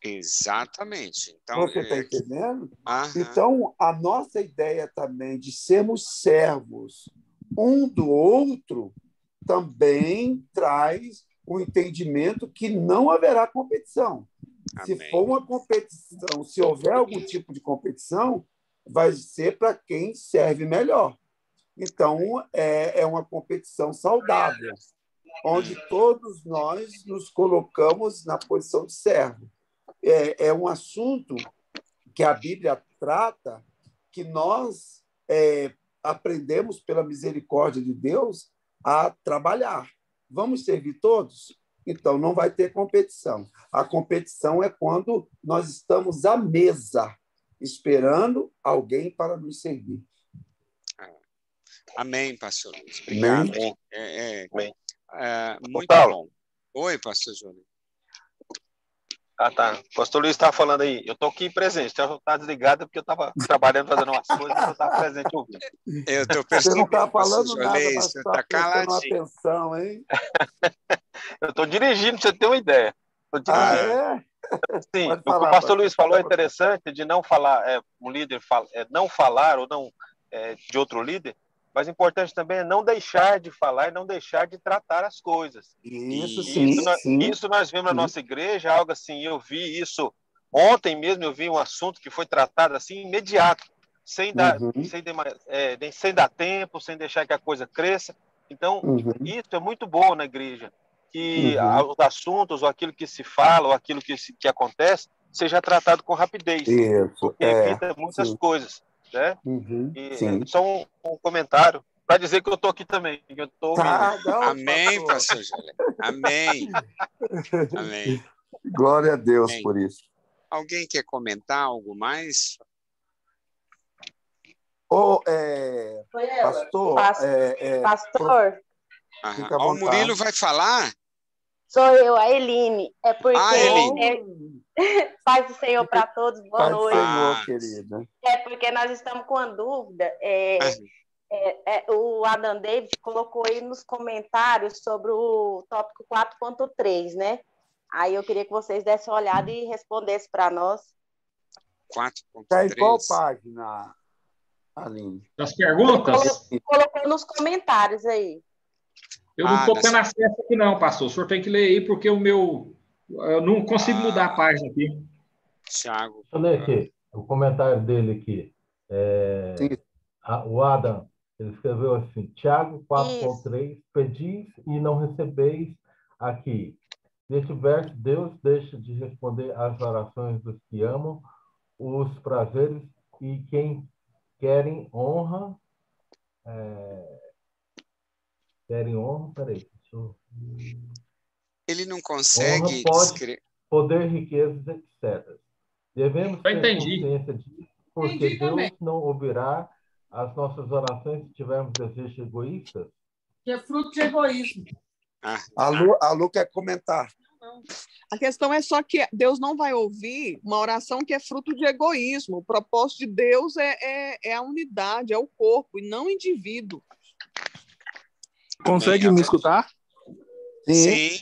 [SPEAKER 1] Exatamente. Então,
[SPEAKER 3] você está entendendo? Então, a nossa ideia também de sermos servos um do outro também traz o entendimento que não haverá competição. Se for uma competição, se houver algum tipo de competição, vai ser para quem serve melhor. Então, é uma competição saudável, onde todos nós nos colocamos na posição de servo. É um assunto que a Bíblia trata, que nós aprendemos pela misericórdia de Deus a trabalhar. Vamos servir todos? Então, não vai ter competição. A competição é quando nós estamos à mesa, esperando alguém para nos servir.
[SPEAKER 1] Amém, pastor Luiz. Obrigado.
[SPEAKER 7] Amém.
[SPEAKER 1] Muito bom. Oi, pastor Júnior.
[SPEAKER 7] Tá. O pastor Luiz estava falando aí. Eu estou aqui presente. Eu estava desligado porque eu estava trabalhando, fazendo umas coisas, mas eu estava presente ouvindo.
[SPEAKER 1] Eu estou percebendo.
[SPEAKER 3] Você não está falando nada, mas
[SPEAKER 1] você está caladinho.
[SPEAKER 3] Atenção, hein?
[SPEAKER 7] Eu estou dirigindo, pra você ter uma ideia. Sim, o que o pastor Luiz falou é interessante, de não falar, um líder não falar ou não de outro líder, mas importante também é não deixar de falar e não deixar de tratar as coisas. Isso nós vemos na nossa igreja, algo assim, eu vi isso ontem mesmo, eu vi um assunto que foi tratado assim, imediato, sem dar tempo, sem deixar que a coisa cresça. Então, isso é muito bom na igreja, que os assuntos, ou aquilo que se fala, ou aquilo que acontece, seja tratado com rapidez, porque evita muitas coisas. Né? Só um comentário para dizer que eu estou aqui também. Que eu tô
[SPEAKER 1] Amém, pastor Júlio. Amém. Amém.
[SPEAKER 3] Glória a Deus por isso.
[SPEAKER 1] Alguém quer comentar algo mais?
[SPEAKER 3] Pastor.
[SPEAKER 1] O Murilo vai falar?
[SPEAKER 8] Sou eu, a Eline. É porque
[SPEAKER 1] Eline.
[SPEAKER 8] paz do Senhor para todos, boa
[SPEAKER 3] Paz do
[SPEAKER 8] noite.
[SPEAKER 3] Senhor, querida.
[SPEAKER 8] É porque nós estamos com uma dúvida. O Adam David colocou aí nos comentários sobre o tópico 4.3, né? Aí eu queria que vocês dessem uma olhada e respondessem para nós.
[SPEAKER 1] 4.3.
[SPEAKER 3] Tá em qual página, Aline?
[SPEAKER 2] Das perguntas?
[SPEAKER 8] Colocou nos comentários aí.
[SPEAKER 2] Eu não estou tendo acesso aqui não, pastor. O senhor tem que ler aí, porque eu não consigo mudar a página aqui.
[SPEAKER 1] Thiago.
[SPEAKER 4] Deixa eu ler aqui o comentário dele aqui. O Adam, ele escreveu assim, Tiago 4.3, pedis e não recebeis aqui. Neste verso, Deus deixa de responder às orações dos que amam os prazeres e quem querem honra. Peraí.
[SPEAKER 1] Ele não consegue
[SPEAKER 4] descrever. Poder, riquezas, etc. Devemos ter consciência disso, porque Deus não ouvirá as nossas orações se tivermos desejos egoístas.
[SPEAKER 9] Que é fruto de egoísmo.
[SPEAKER 3] A Lu quer comentar.
[SPEAKER 9] Não. A questão é só que Deus não vai ouvir uma oração que é fruto de egoísmo. O propósito de Deus é a unidade, é o corpo, e não o indivíduo.
[SPEAKER 10] Consegue me escutar?
[SPEAKER 1] Sim.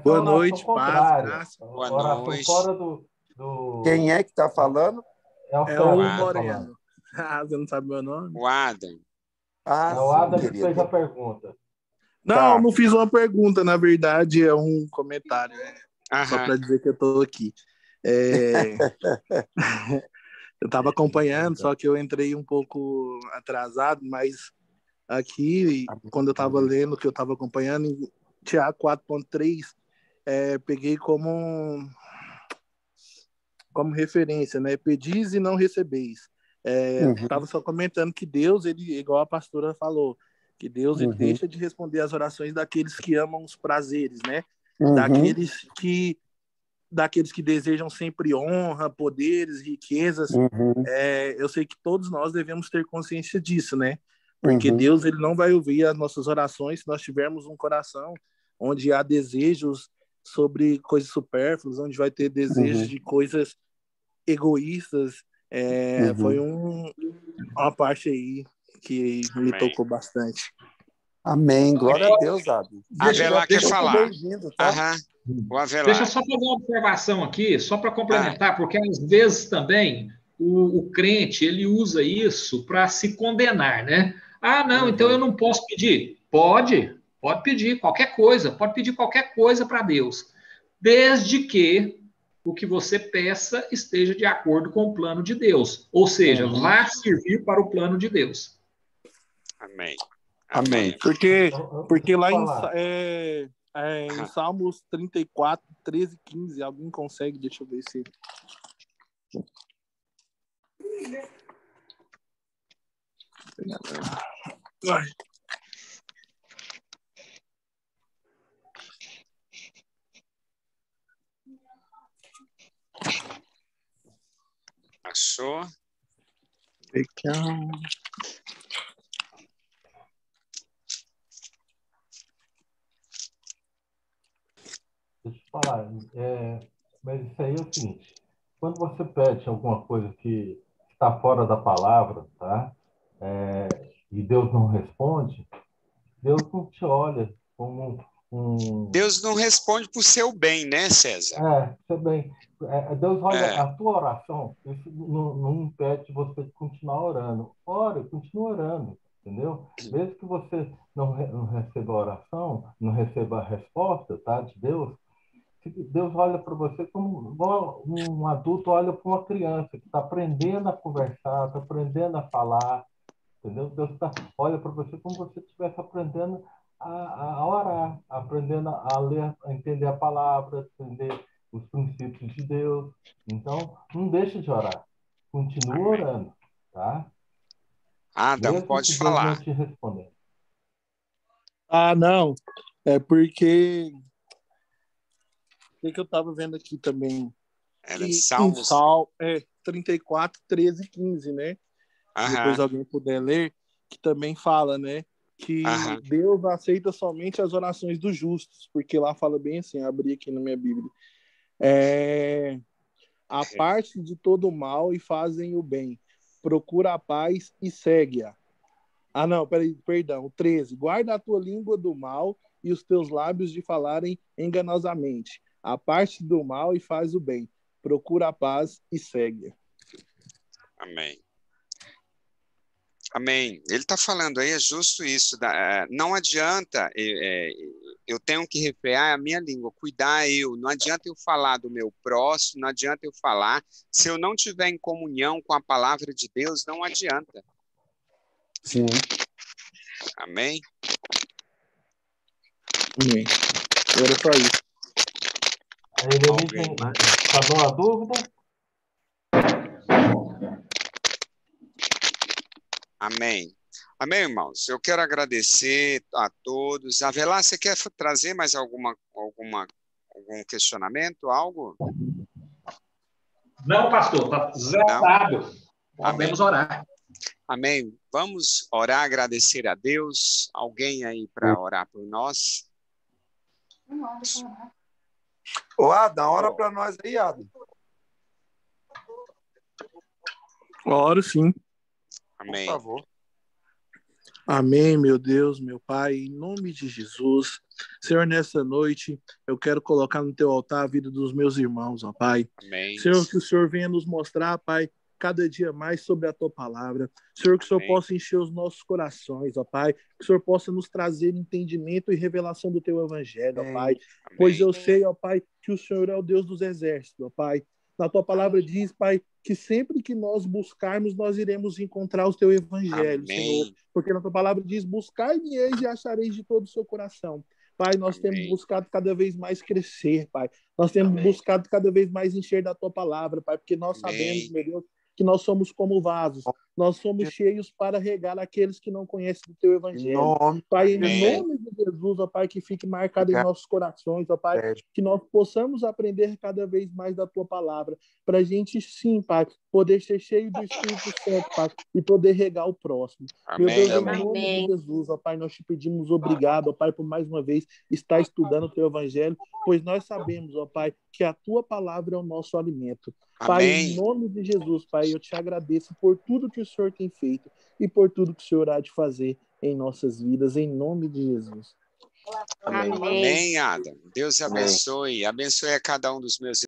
[SPEAKER 10] Boa noite, paz, graça.
[SPEAKER 1] Boa noite.
[SPEAKER 4] Fora do...
[SPEAKER 3] Quem é que está falando?
[SPEAKER 10] É o Moreno. Você não sabe meu nome?
[SPEAKER 1] O Adam.
[SPEAKER 4] O Adam que fez a pergunta.
[SPEAKER 10] Não, não fiz uma pergunta, na verdade, é um comentário. Só para dizer que eu estou aqui. Eu estava acompanhando, só que eu entrei um pouco atrasado, mas aqui, quando eu estava lendo, que eu estava acompanhando, em Tiago 4.3, peguei como referência, né? Pedis e não recebeis. Estava só comentando que Deus, ele, igual a pastora falou, que Deus ele deixa de responder às orações daqueles que amam os prazeres, né? Daqueles que desejam sempre honra, poderes, riquezas. Eu sei que todos nós devemos ter consciência disso, né? Porque Deus ele não vai ouvir as nossas orações se nós tivermos um coração onde há desejos sobre coisas supérfluas, onde vai ter desejos de coisas egoístas. Foi uma parte aí que me tocou bastante.
[SPEAKER 3] Amém. Glória a Deus, Adam.
[SPEAKER 1] Avelar quer falar.
[SPEAKER 3] Tá?
[SPEAKER 1] O Avelar.
[SPEAKER 2] Deixa eu só fazer uma observação aqui, só para complementar, porque às vezes também o crente ele usa isso para se condenar, né? Não, então eu não posso pedir. Pode pedir qualquer coisa, pode pedir qualquer coisa para Deus, desde que o que você peça esteja de acordo com o plano de Deus, ou seja, vá servir para o plano de Deus.
[SPEAKER 1] Amém.
[SPEAKER 10] Porque lá em Salmos 34, 13 e 15, alguém consegue, deixa eu ver se...
[SPEAKER 1] Achou?
[SPEAKER 4] Deixa eu falar, mas isso aí é o seguinte, quando você pede alguma coisa que está fora da palavra, tá? E Deus não responde, Deus não te olha como
[SPEAKER 1] Deus não responde para o seu bem, né, César?
[SPEAKER 4] Seu bem. Deus olha a tua oração, isso não impede de você continuar orando. Ore, continue orando, entendeu? Mesmo que você não receba a oração, não receba a resposta, tá, de Deus, Deus olha para você como um adulto olha para uma criança que está aprendendo a conversar, está aprendendo a falar, entendeu? Deus olha para você como se você estivesse aprendendo a orar, aprendendo a ler, a entender a palavra, entender os princípios de Deus. Então, não deixe de orar. Continua orando, tá?
[SPEAKER 1] Adam,
[SPEAKER 4] mesmo
[SPEAKER 1] pode
[SPEAKER 4] que
[SPEAKER 1] falar.
[SPEAKER 4] Deus não te responder.
[SPEAKER 10] Não. É porque... O que eu estava vendo aqui também?
[SPEAKER 1] Era em Salmos?
[SPEAKER 10] 34, 13 e 15, né? Depois alguém puder ler, que também fala, né? que Deus aceita somente as orações dos justos, porque lá fala bem assim, abri aqui na minha Bíblia. Aparte de todo o mal e fazem o bem. Procura a paz e segue-a. Não, perdão. 13. Guarda a tua língua do mal e os teus lábios de falarem enganosamente. Aparte do mal e faz o bem. Procura a paz e segue-a.
[SPEAKER 1] Amém. Amém. Ele está falando aí, é justo isso. Não adianta, eu tenho que refrear a minha língua, cuidar não adianta eu falar do meu próximo, não adianta eu falar. Se eu não tiver em comunhão com a palavra de Deus, não adianta.
[SPEAKER 3] Sim.
[SPEAKER 1] Amém?
[SPEAKER 10] Amém. Era só isso.
[SPEAKER 4] Alguém tá uma dúvida?
[SPEAKER 1] Amém. Amém, irmãos. Eu quero agradecer a todos. Avelar, você quer trazer mais algum questionamento, algo?
[SPEAKER 2] Não, pastor, está zerado. Podemos orar.
[SPEAKER 1] Amém. Vamos orar, agradecer a Deus. Alguém aí para orar por nós?
[SPEAKER 3] Ô, Adam, ora para nós aí, Adam.
[SPEAKER 10] Oro sim.
[SPEAKER 1] Amém.
[SPEAKER 3] Por favor.
[SPEAKER 10] Amém, meu Deus, meu Pai, em nome de Jesus. Senhor, nessa noite, eu quero colocar no teu altar a vida dos meus irmãos, ó Pai.
[SPEAKER 1] Amém.
[SPEAKER 10] Senhor, que o Senhor venha nos mostrar, Pai, cada dia mais sobre a tua palavra. Senhor, que o Senhor possa encher os nossos corações, ó Pai. Que o Senhor possa nos trazer entendimento e revelação do teu evangelho, ó Pai. Pois eu sei, ó Pai, que o Senhor é o Deus dos exércitos, ó Pai. Na tua palavra diz, Pai, que sempre que nós buscarmos, nós iremos encontrar o teu evangelho, Senhor. Porque na tua palavra diz, buscai-me-eis e achareis de todo o seu coração. Pai, nós temos buscado cada vez mais crescer, Pai. Nós temos buscado cada vez mais encher da tua palavra, Pai, porque nós sabemos, meu Deus, que nós somos como vasos. Nós somos cheios para regar aqueles que não conhecem o teu evangelho. Pai, em nome de Jesus, ó Pai, que fique marcado em nossos corações, ó Pai, que nós possamos aprender cada vez mais da tua palavra, para a gente, sim, Pai, poder ser cheio do Espírito Santo, Pai, e poder regar o próximo. Meu Deus, em nome de Jesus, ó Pai, nós te pedimos obrigado, ó Pai, por mais uma vez estar estudando o teu evangelho, pois nós sabemos, ó Pai, que a tua palavra é o nosso alimento. Pai, em nome de Jesus, Pai, eu te agradeço por tudo que o Senhor tem feito e por tudo que o Senhor há de fazer em nossas vidas, em nome de Jesus.
[SPEAKER 1] Amém, Adam. Deus abençoe. Abençoe a cada um dos meus